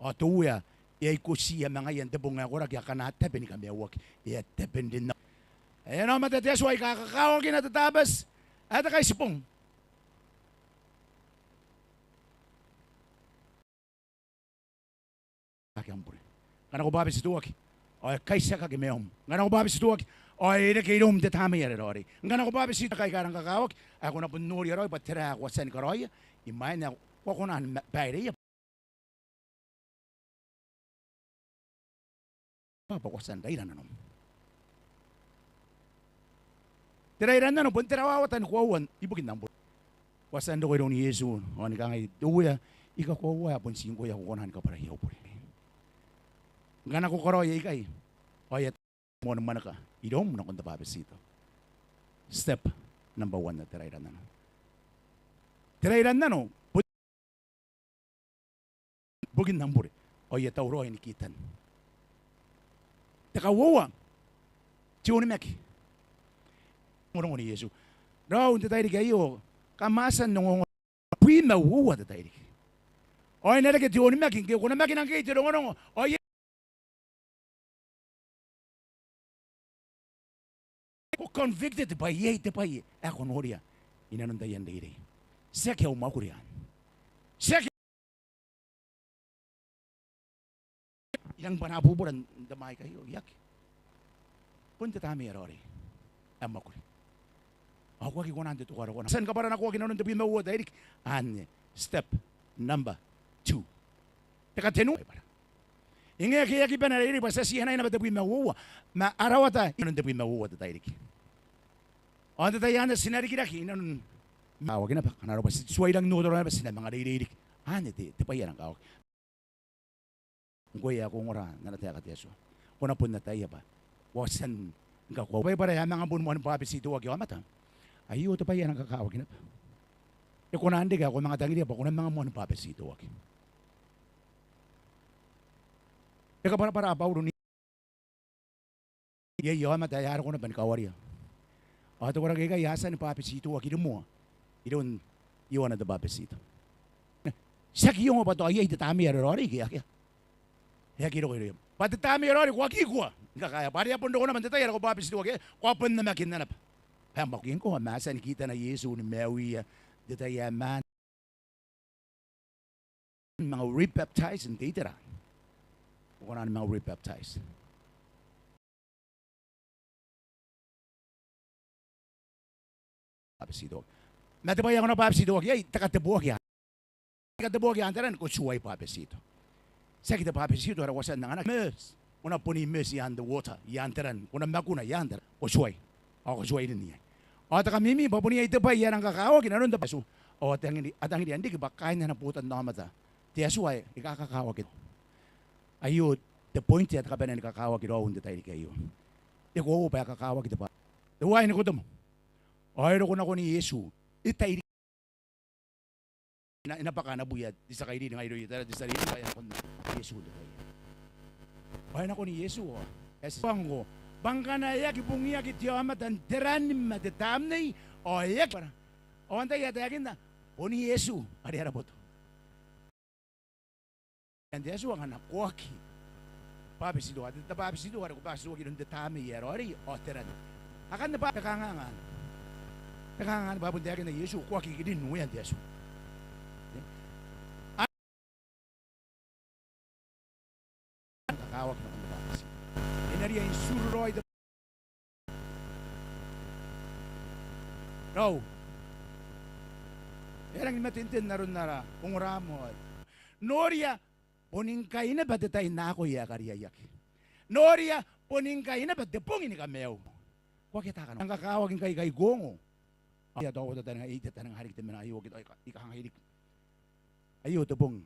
o tuya ay kusiya mga yan tabong nga kura kaya kanata ni kami awak iya tapen din na ayan o matates way kakakawagin at tatabas at kay sipong Kampure. Ngana ko babi situak. O kaisa ka gimeom. Ngana ko babi situak. O ina kainom de tama yare rori. Ngana ko babi situ kay karang kakawak. Ako na punuri roi patera ko sen karoy. Imay na ko ko na bayre. Papa ko san dai nanom. Tirai ran nanom puntera wawatan ko wan ibukin nambo. Wasan do ko ni Yesu. O ni kangay duya ika ko wa pun singko ya ko nan ka para hiyo pure. Ngana ko karo yay kay. Oyat mo naman ka. Idom na kung tapapasito. Step number 1 na tirairan na no. Tirairan na no. Bugin ng buri. Oyat tauro ay nikitan. Takawawa. Tiyo ni Meki. Murong ni Yesu. Raw, hindi tayo kayo. Kamasan nung prima wuwa na tayo. Oy, nalagay tiyo ni Meki. Kaya ko na Meki ng kayo. Tiyo nung oy, convicted by ye te pai ako noria inanon dayan dai seke o makurian seke ilang panabuburan damay kayo yak punta tami erori amakuri ako ki konan dito karo konan san ka para nako kinanon te bimawo dai an step number 2 teka tenu inge kaya ki panariri basta siya na te bimawo ma arawata inanon te bimawo dai Onda tayo na sinarikiraki inon mawag na pa kanaro ba suway lang nudo na ba sina mga daididik ti pa yan ang kawag ngoy ako ngora na nataya ka Yesu kuna pun na tayo ba wasan nga ko bay para mga bunmo ng papis ito wag yo mata Ayo to pa yan ang kakawagin na. E kung nandi ka, kung mga tangili pa, kung mga mo ng papesito waki. E ka para apauro ni. Yayo matayar ko na bankawari. Ato ko kay yasa ni papesito waki mo. Idon iwan na papesito. Saki yung pa to ay tatami errori kaya kaya. Ya kiro ko yun. Patatami errori waki ko. Kaya pare apundo ko naman tatayar ko papesito waki. Kwapan na makin na. Pamakin ko masa kita na Yesu ni Mary detayaman mga repeptize and data. Kung ano mga repeptize. Papesito. Natibay ako na papesito wag yay takatabuak yan. Takatabuak yan taran ko suway papesito. Sa kita papesito ara wasan ng anak. Mes. Una puni mes yan the water yan taran. Una makuna yan taran. O suway. Ako suway din niya. O taka mimi papuni ito pa yan ang kakawag inaron da paso. O at ang hindi ba kain na naputan na mata. Tiya suway ikakakawag ito. Ayun the point yat ka ba na nakakawag ito hindi tayo kayo. Iko pa kakawag ito pa. Duwain ko to mo. Ayro ko na ko ni Yesu. Itay inapaka na buyad di sa kaili ng ayro ita di sa rin kaya ko na Yesu do. Ay na ko ni Yesu. Es pango. Bangka na yak ipungiya kit yamat ang tiranim matatamnay o yak para. O antay yatakin na. O ni Yesu. Ari harapot. And Yesu ang anak ko aki. Papisido. At papisido. Ari ko papisido. Kinong tatami yaro. Ari o tiran. Akan na pa kakangangan. Kakangangan babundakin na Yesu. Ko aki kidin nuyan Yesu. Ang kakawak na kong papisido. Inari yung suroy. No. Erang matintin na ron nara. Kung ramo. Noria. Puningkay na ba tatay na ako yakariyayak. Noria. Puningkay na ba tepong ini kameo. Huwag kita ka na. Ang kakawagin kay gongo. Ay, ato ako tatay nga itat ng harik tayo na ayaw kita ikahangilik. Ayaw tepong.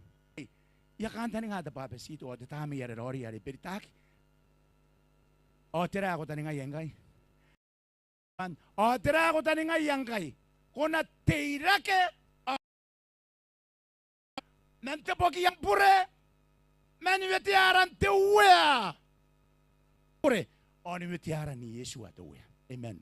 Yakanta nga da papesito. O tatami yararori yari. Peritak. O tira ako tayo nga yan kay. O tira ako tayo nga yan kay. Kung natira ke. Nantapoki yang pure. Manuetiaran te wea. Pure. Manuetiaran ni Yesu at wea. Amen.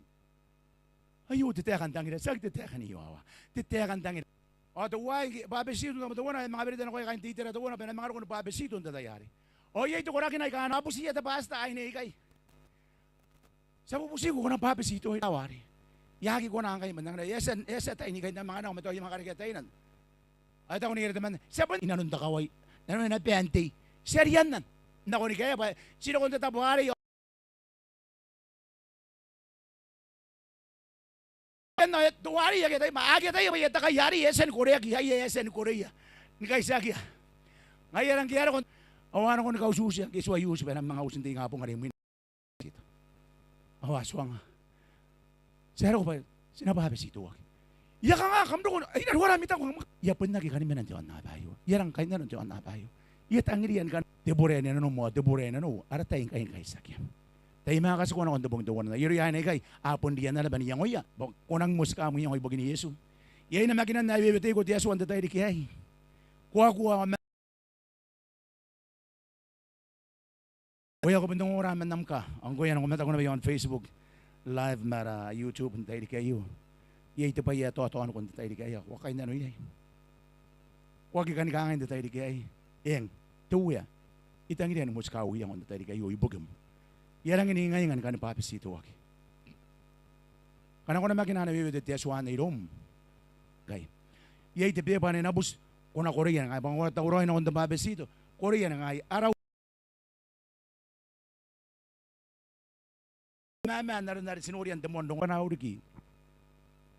Ayo titekan tangin. Sag titekan ni Yawa. Titekan tangin. O to wai babesito na mga berita na ko kain titira to na mga ko babesito nda dayari. O yey to kora kinay kana pusiya ta basta ay nei kay. Sa pupusi ko na babesito ay tawari. Yagi ko na kay manang na yesen ta ini kay na mga na matoy mga karigatayinan. Ay ta ko ni teman. Sabon inanun ta kaway. Nanon na pente. Serian nan. Nako ni kaya ba sino ko tatabuari. No, tuwari ya kita maagi tayo ba yata kayari yesen Korea kaya yesen Korea. Ni kay sakya. Ngayon ang kiyara ko awan ko ni kaususi kiswa yus ba ng mga usin ting hapon ngari mo. Awaswang. Sero ko ba sinababi si tuwag. Ya ka nga kamdo ko ay wala mitang ko. Ya pun nagi kanin nan tiwan na bayo. Yarang kain nan tiwan na bayo. Ya tangirian kan debore na no mo debore na no ara tayong kain kay sakya. Tayo mga kasiko na kung tubong-tubong na. Yuri yan ay kay, apon diyan na laban niyang oya. Kunang muska mo yung ibagin ni Yesu. Yay na makinan na ibibitay ko tiyaso ang tatay di kiyay. Kuha-kuha ka. Kuya ko bintong uraman nam ka. Ang kuya nang kumata ko na ba yung Facebook. Live mara YouTube ang tatay di kayo. Yay ito pa iya to ano kung tatay di kaya. Huwag kayo na ano yay. Huwag ikan ikangin tatay di kiyay. Iyang, tuya. Itang ina ng muska uyang ang tatay di kayo. Ibugam. Yarang iningayngan ka ng papesito waki. Kanang ko na makinana bibit at yaswan na ilom. Kay. Yay tipi pa na nabus. Kuna Korean nga. Pang ta uroy na kong papesito. Korean nga. Araw. Mama narin sinurian demondong ka na uriki.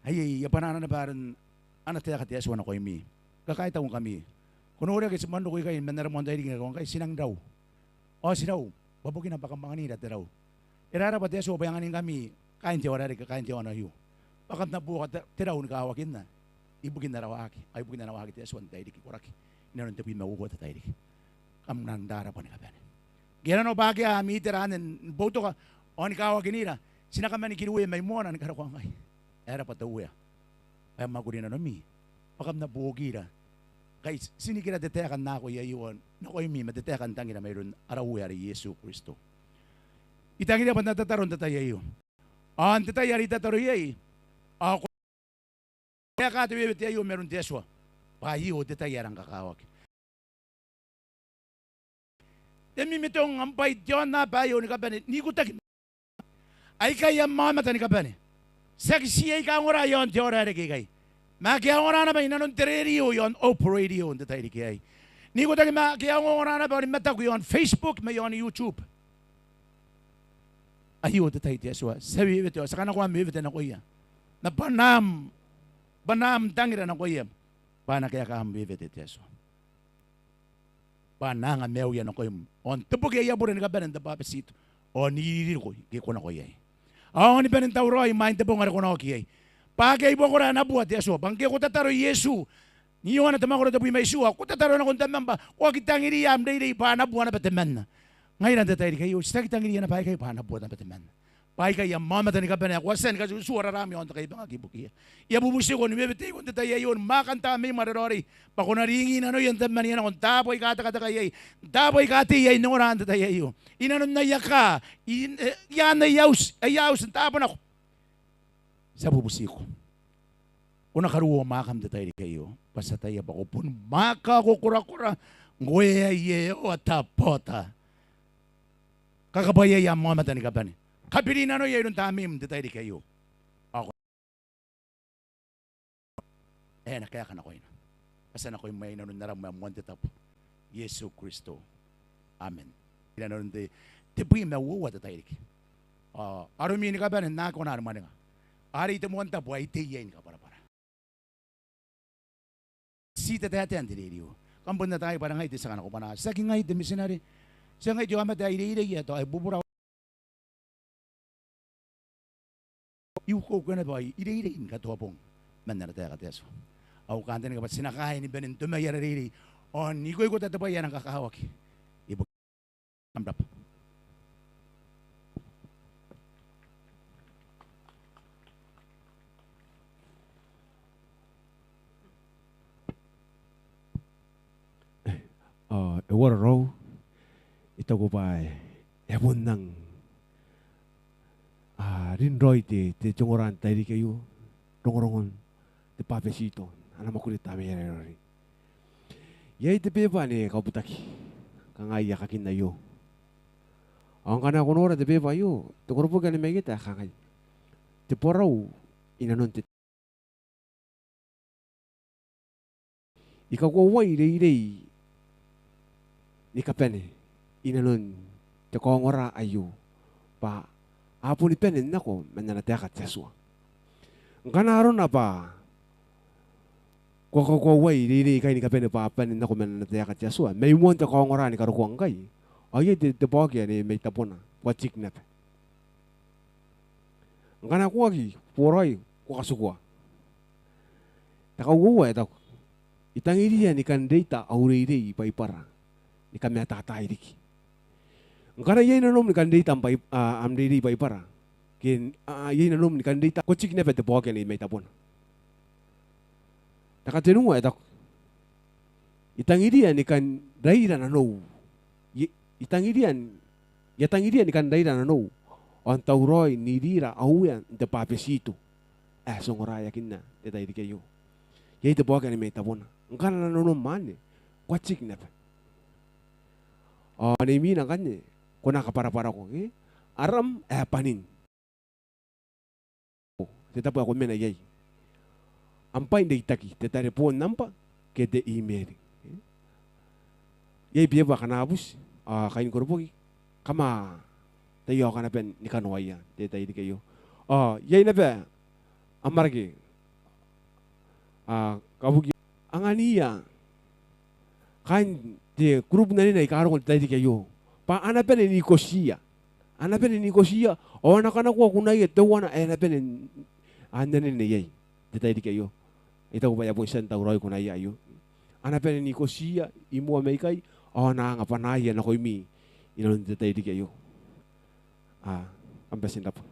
Ay yapanana na parang anak tayo kat yaswan ako imi. Kakaita kong kami. Kunuri kay sumando ko kayo. Manaramon tayo rin kay sinang daw. O sinaw. Babukin ang pakampangan nila tiraw. Irarapat yaso bayanganin kami kain tiyo rari kain tiyo na yu. Bakit na bukat tiraw ni kahawakin na. Ibugin na rawaki. Ay ibugin na rawaki tiyo so tayo diki kuraki. Inaron tapin mawukot tayo diki. Kam nang dara pa ni kaban. Gyan no bagya mi tiranan boto ka on kahawakin nila. Sinakaman ni kinuwi may mona ni karakwang kay. era patauya. Ay magurina no mi. Pakam na bugira. Kay sinikira detekan na ako yayuan. Nakoy mi madetekan tangi na mayroon arawuya ri Yesu Kristo. Itangi na natataron tatayayo. An tatayari tataroyay. Ako kaya ka tuwibit yayo meron deswa. Pahiyo detayarang kakawak. Demi mitong ampay John na bayo ni kabane. Ni ko tagin. Ay kaya mama tani kabane. Saksi ay ka ngora yon jora re kay. Makia ngora na ba inanon radio yon operadio on detay kay. Ni ko tagin makia ngora na ba ni mata ko yon Facebook may yon YouTube. Ayo detay deswa. Sabi bito sa kana ko am bito na ko ya. Na banam tangira na ko ya. Bana kaya ka am bito deswa. Bana nga mew yan ako yung on tupok ya bure nga banen da papesito o niriri ko ko na ko yai ang ni banen tawro ay mind tebong ara ko na ko yai pagay bo ko na buat yaso bangke ko tataro Yesu niyo na tamang ko tabi may suwa ko tataro na ko tamang ba ko kitang iri am dai bana buana bateman ngayon na tatay kayo sa kitang iri na pagay bana buana bateman pagay ang mama tani ka banen ko sen ka suara rami on takay bang kibuki ya bubusi ko ni bebete ko tatay yon makanta may marorori pa ko naringin ano yan taman yan on tapoy kata kayay tapoy kati yay noran tatay yo inanon na yaka yan na ayaws tapon ako sa bubusi ko una karuwa makam tatay kayo pasatay ba ko pun maka ko kura ngoye o tapota kakabaya yan mama tani ka banen kapilin ano yun tamim detay kayo. Ako. Nakaya ka na ko yun. Kasi na ko yung may nanon naramang mwante tapo. Yesu Kristo. Amen. Nanon de tipuy mawuwa detay ki. Arumini ka ba na ako na naman nga. Ari ito mwanta po ay tiyayin ka para. Sita dati ang diliyo. Kampun na tayo parang ngayon sa kanako pa na. Sa aking ngayon, misinari. Sa ngayon, yung amat ay ito ay buburaw. Yuko ko na ba ire-irein ka topong manarata ka teso. Aw kanta nga ba sinakain ni benin tumayariri on ikoy ko tatabay yan ang kakahawak. Ibo amrap. Ewara raw ito ko ba ebon ng rinroy te chongoran tairi kayo rongorongon te papesito ana makulit tami yarori yai te beba ne kabutaki kangai yakakin na yo ang kana konora te beba yo te korpo gani megita kangai te porau inanon te ikaw ko wai rei ni kapene inanon te kongora ayo pa apo ni penen nako mananatekat Yesua. Ngana na ba? Ko wai di kay ni kapene pa penen nako mananatekat Yesua. May monte ko ngora ni karukuang kay. Ay de bagya ni may tapona. Wachik na. Ngana ko agi poray ko kasukwa. Takawuwa ito. Itangiriya ni kandita auriri pa ipara. Ni kami tatay diki. Ngana yay na nom ni kandita amdiri pa ipara. Kin yay na nom ni kandita kochik na pete poke ni may tapon. Nakatinunga ito. Itangiriya ni kandaira na no. Itangirian ni kandaira na no. On tauroy ni dira ahuyan te papesito. Songoraya kinna tetay di kayo. Yay te poke ni may tapon. Ngana na nom man kochik na pe. Ni mina kanya. Kuna kapara-para ko, aram, panin. Tetapo ako mena yay. Ampay hindi taki, tetare po nampa, kete email. Yay biya ba kanabus, kain ko rupogi, kama, tayo ka na pen, ni kanuaya, tetay di kayo. Yay na ba, amargi, kabugi, ang aniya, kain, di, grup na nila, ikaro ko tetay di kayo. Pa anapen ni Kosia. Anapen ni Kosia. O anak-anak ko kunay ito wana anapen andan ni yay. Ditay di kayo. Ito ko ba po isang tawroy kunay ayo. Anapen ni Kosia imo may kay o na nga panayan ako imi. Inon ditay di kayo. Ambasin na po.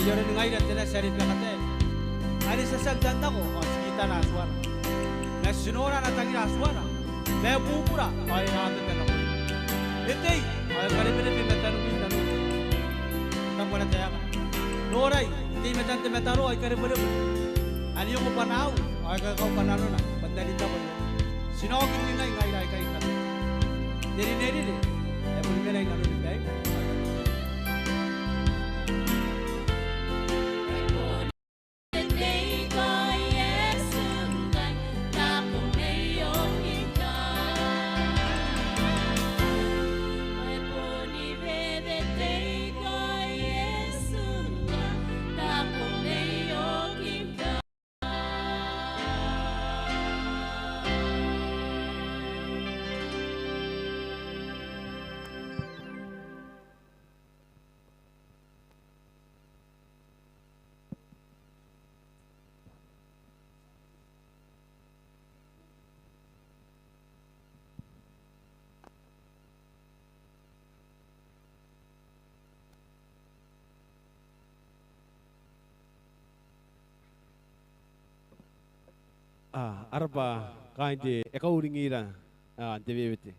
Ayoran ngai dan tena sari pelakate. Ari sasang tanda ko kita na suara. Na sinora na tangi na suara. Na bubura ay na ate tena ko. Etei ay kare pere metanu bintanu. Tambo na taya. Norai etei metante metaro ay kare pere. Ani yung panau ay kau panalo na. Bandali ta pa. Sinogin ni ngai ngai kai ka. Deri neri de. Ay pulmera ngai ngalo ni bai. Arba kainde ekauringira devete.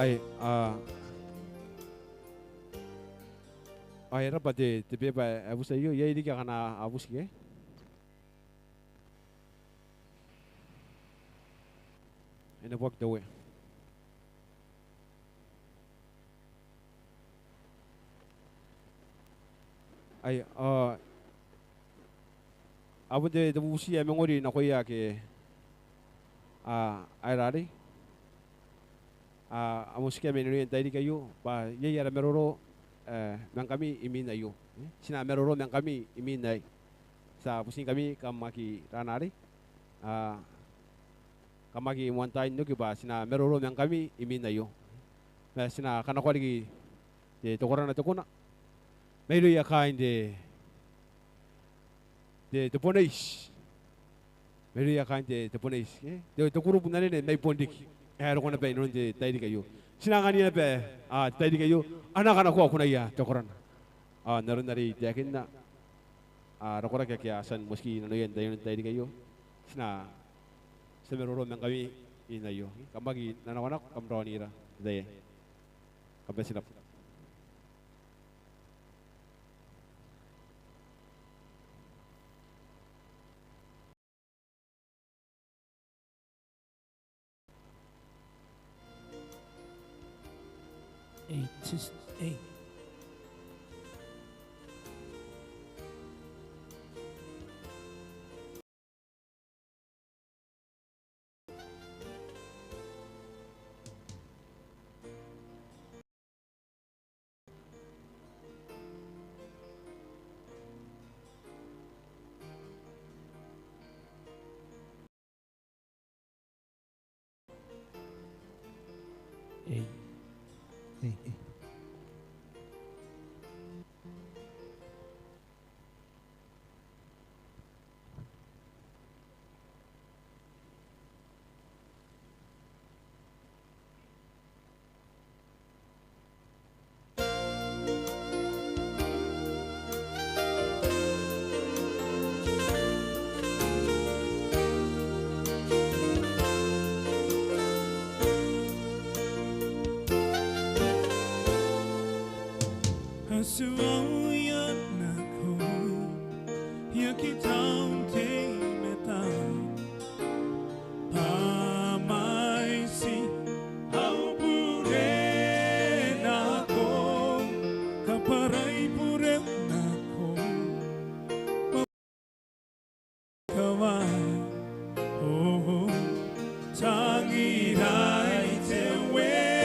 Ay ay raba de beba abusa yo ya ini kana abus ke in a walk the way ay abu de busi ya mengori na koya ke ay rari amuskia menuri tadi kayu pa ye yara meroro nang kami imin ayu sina meroro nang kami imin nai sa pusing kami kamaki ranari kamaki muantain no kiba sina meroro nang kami imin ayu na sina kana ko lagi de tokoran na tokona meiru ya kain de poneis meiru ya kain de poneis de tokuru punane ne mai pondik Hero kona pe nunje tadi kayu. Sinangan ni pe tadi kayu. Anak-anak ko na iya cokoran. Naroon dari yakin na rokora kaya asan meski nanoyan tadi kayu. Sina semeroro mang kami inayo. Kambagi anak-anak kamronira. Daya. Kabe silap. Eight. suoyan ako yakitang meta pamaisi au puren ako kaparay puren ako kawan oh tangiray tewe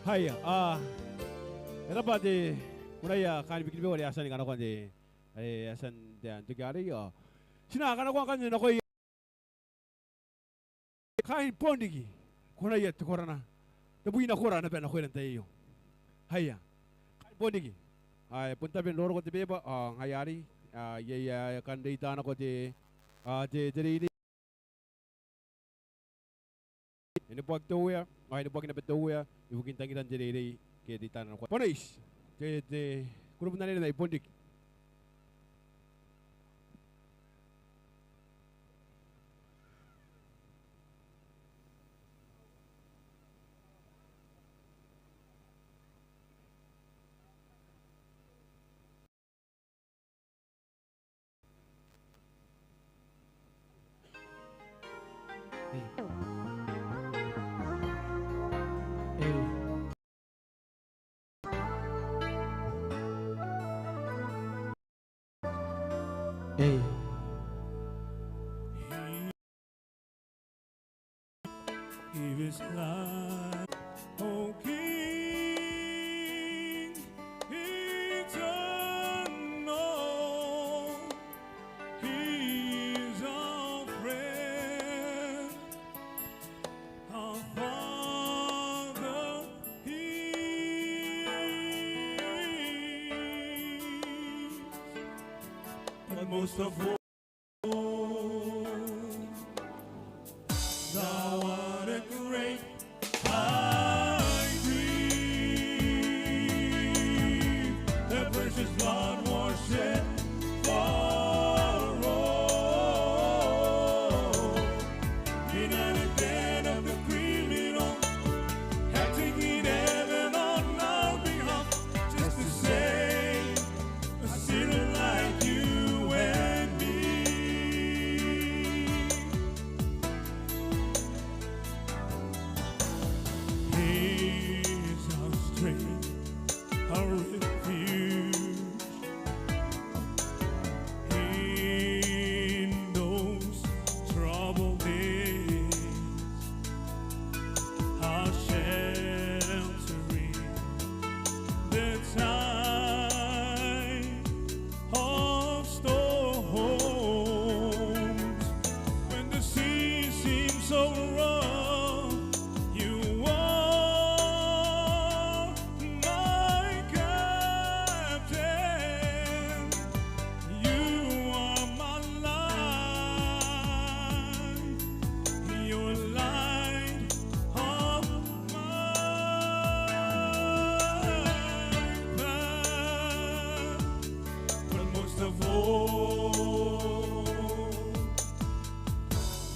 Hai, kenapa di mulai kan bikin bawah asan kan aku di asan dan tiga hari ya. Sina kan aku akan aku kain pondigi, kuna ya tu korana, tapi ina korana ben aku nanti yo. Hai ya, kain pondigi. Punta ben loro ko tiba ngayari, ya kan di tanah ko di jadi ini buat tahu ya, ini buat kita tahu ya, ibu kita kita jadi ke di tanah ko. Ponis, jadi grup nani na ipondik. Hey. Give his life, O King eternal. He's our friend, our Father. But most of all, thou art a great high priest. The precious blood was shed for all. In the dead of the criminal, have taken heaven on our behalf, just to save a sinner like you and me. He's our strength, our refuge in those troubled days, our shelter in the time of storms. When the sea seems so rough, you are my captain. You are my life, your light of my path. But most of all,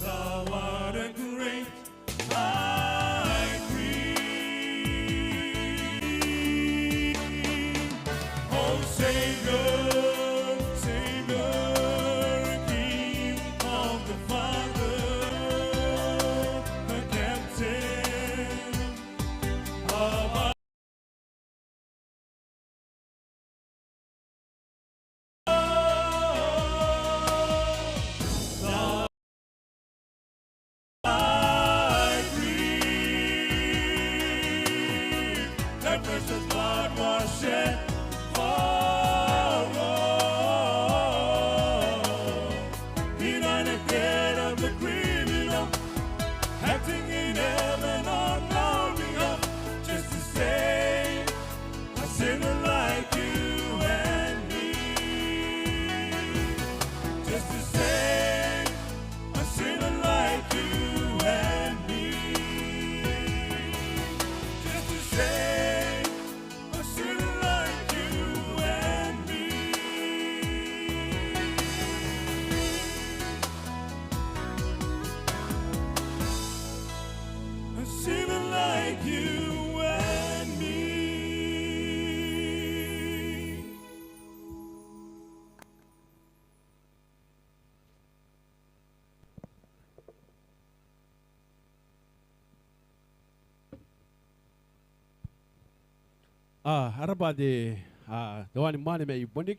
thou art a great Harapa de doan mane me bondik.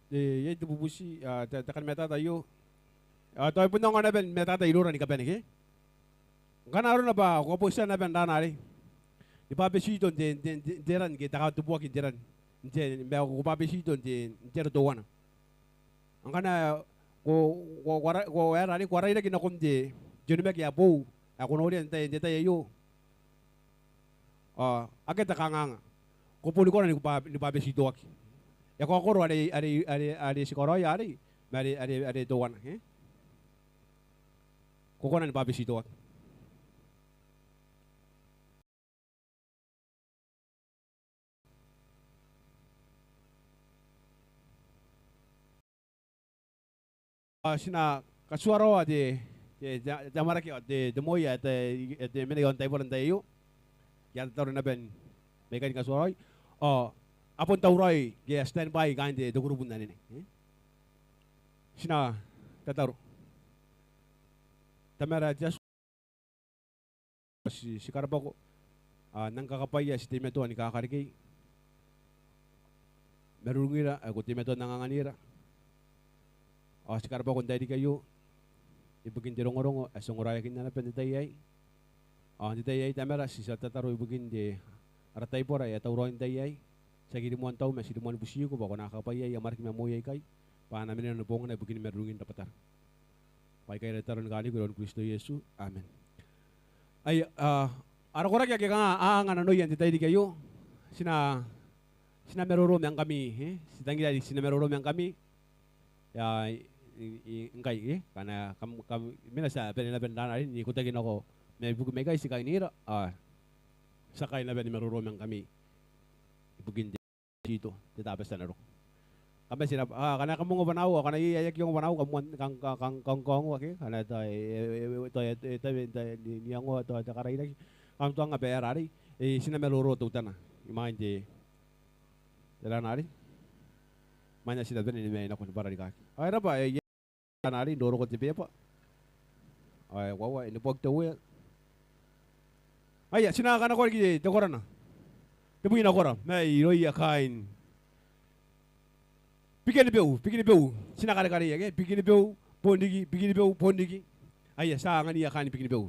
De ye tu bubusi takan meta tayo. Toy punong na ben meta tayo ran ikaben ke. Kana ron ba ko po siya na ben danari. Di pa besito de deran ke taka tu buak deran. Je me ko pa besito de doan. Ang kana ko era ni ko ira kinakom de jenu me ke apo. Ako no rin tayo. Agad kanganga. Kupuli ko na ni pa besito aki. Ya ko ako ari si koro ya ari doan he. Ko na ni pa besito aki. Sina kasuaro de jamaraki de moya de mene tayo poran tayo. Yan taro na ben mekan kasuaro. Apon taurai ge standby gain de grupo na nene. Sina tataro. Tamara just si Karabako nang kakapaya si Timeto ni kakarigay. Merungira ako Timeto nanganganira. Si Karabako dahil kayo ibugin di rongo-rongo asunguraya kin na pendetayay. Di tayay tamara si sa tataro ibugin di aratay pora ya tauroin tayay. Sa gilimuan tao may silimuan busiyo ko bako nakakapayay amarik mamoyay kay pa namin na nabongan na ibugin merungin tapatar. Pay kay retaron kani ko Kristo Yesu. Amen. Ay arakorak ya nga aangan ano yan di tayo di kayo. Sina merorome ang kami si tangi sina merorome ang kami. Ya ingkay kana kam mina sa penana rin ni kutagin ako may bugo may guys si kainira sakay na ben marurumang kami ibugin dito titapos na ro kami sina kana kamo banaw kana iyayak yung banaw kang okay kana to niang to karay kam to nga berari sina meruro to tana imande dala nari manya sila ben ni may nakon para di kaki ay ra ba nari doro ko tipe pa ay wawa ini pog tawe ay sinakana ko gi dekoran na debuin akora may roi akain pikini beu sinakana kari ya pikini beu pondigi ay sa ngani akain pikini beu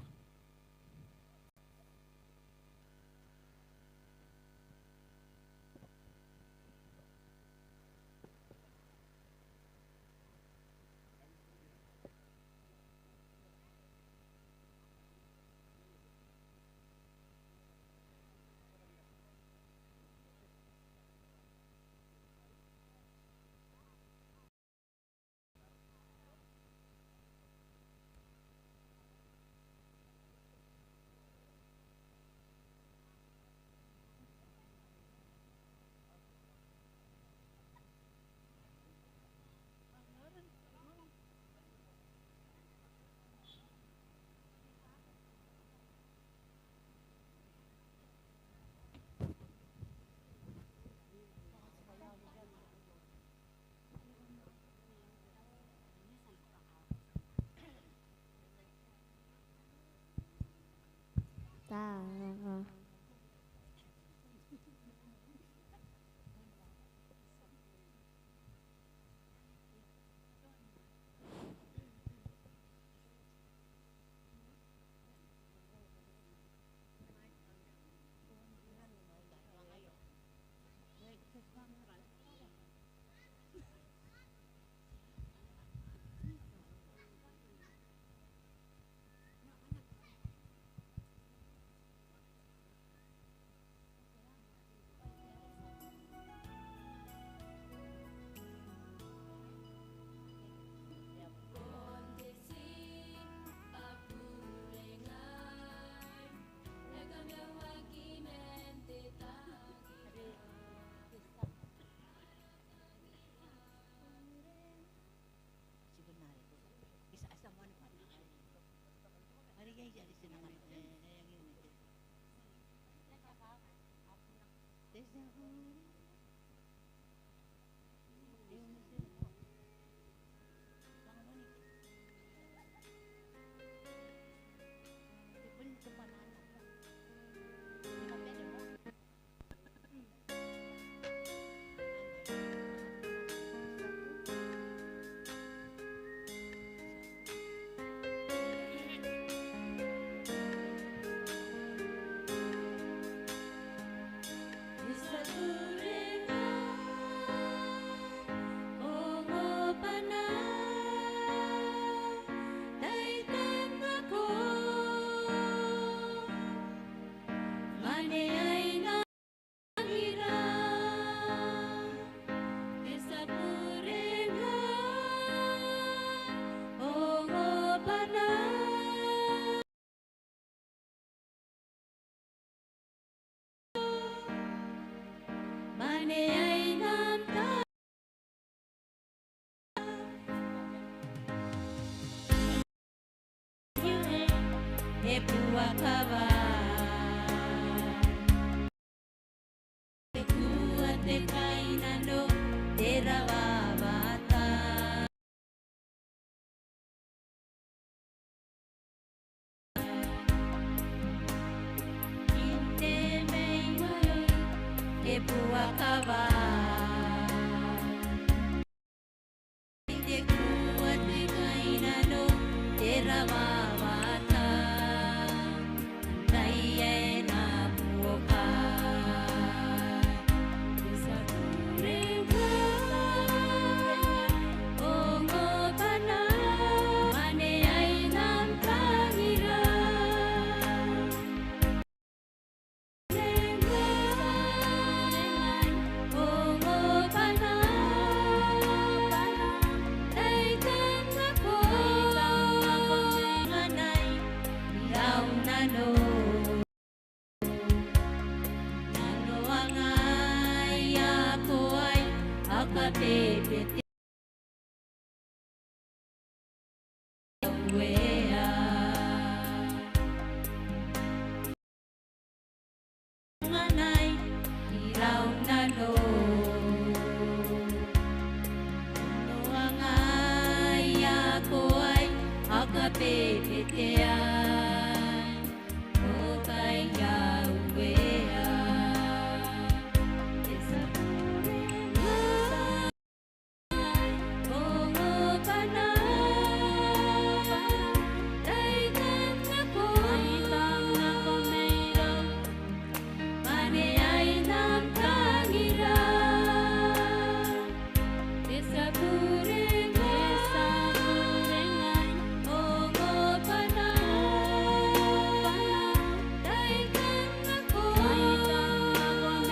Ta. Epuakawa Ekuate kainano Terawawata Inte meimayoy Epuakawa Ekuate kainano Terawawata Tayena buoka Isakureka Ongo pana Mane ay nam tangira Ongo pana Daytan ako Nganay Ilaw nano Nano ang ay ako ay akapipit Wea Nganay Ilaw nano Nano ang ay ako ay akapipitian O kay Yahweh Isa Ongo panay Daytan ako mayroon Mane ay namtangiran Isa purengan Ongo panay Daytan ako mayroon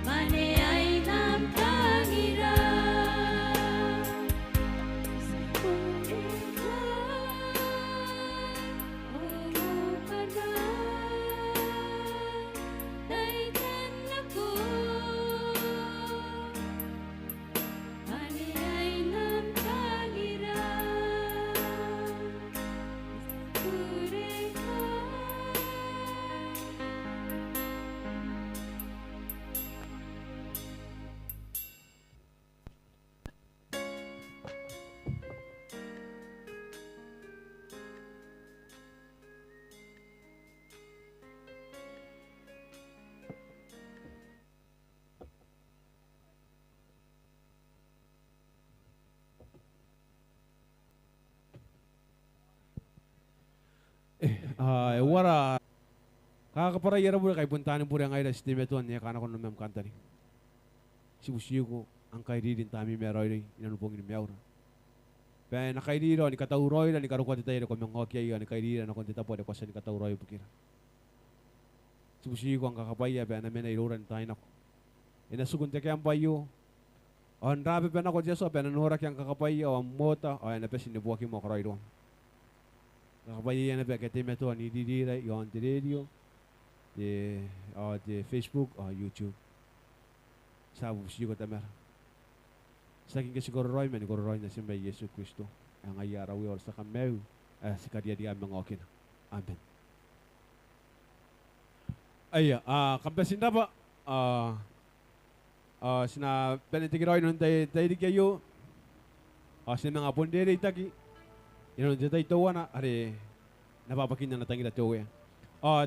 Mane ay namtangiran Isa purengan Ongo panay Daytan ako Mane ay namtangiran Wara kakaparayara mo kay puntahan po rin ang ayla sistema ito niya kana ko naman kanta ni sibusiyo ko ang kaididin tami meroy inanupong inimyawra pero nakaidiro ni katauroy na ni karukwa tayo ko mga okya ni kaidira na kontita po ni kwasa ni katauroy bukira sibusiyo ko ang kakapaya pero namin ay iluran tayo na ko inasugun tayo ang payo ang rabi pa na ko Diyos pero nanurak yung kakapaya o ang mota o yan na pesin ni buwaki mo karoy doon kakapaya yan na ba kaya meto ni didira yon di radio di Facebook o YouTube sabu siyo ko tamer sa akin kasi kororoy man kororoy na si May Yesu Kristo ang ayarawi or sa kamew sa kadiya di amang okin amen ay kampasin na ba sina penitigiroy nun tayo di kayo sina mga pondere itaki yun tayo tawa na ari napapakin na natangi na tawa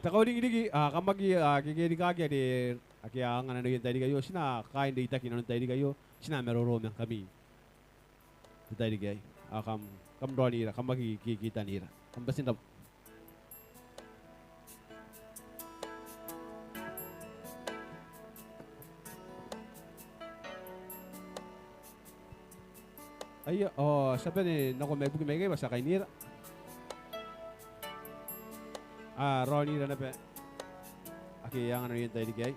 takaw ding kamagi kikiri kagi di kaya nga ano yun tayo di kayo sina kain di itaki na nun tayo di kayo sina merorom yang kami tayo di kayo kam doon nira kamagi kikita nira kampasin na ay sabi ni nako may bugi may kayo basta kay nira Ronnie na pe aki yang ano yun tayo di kayo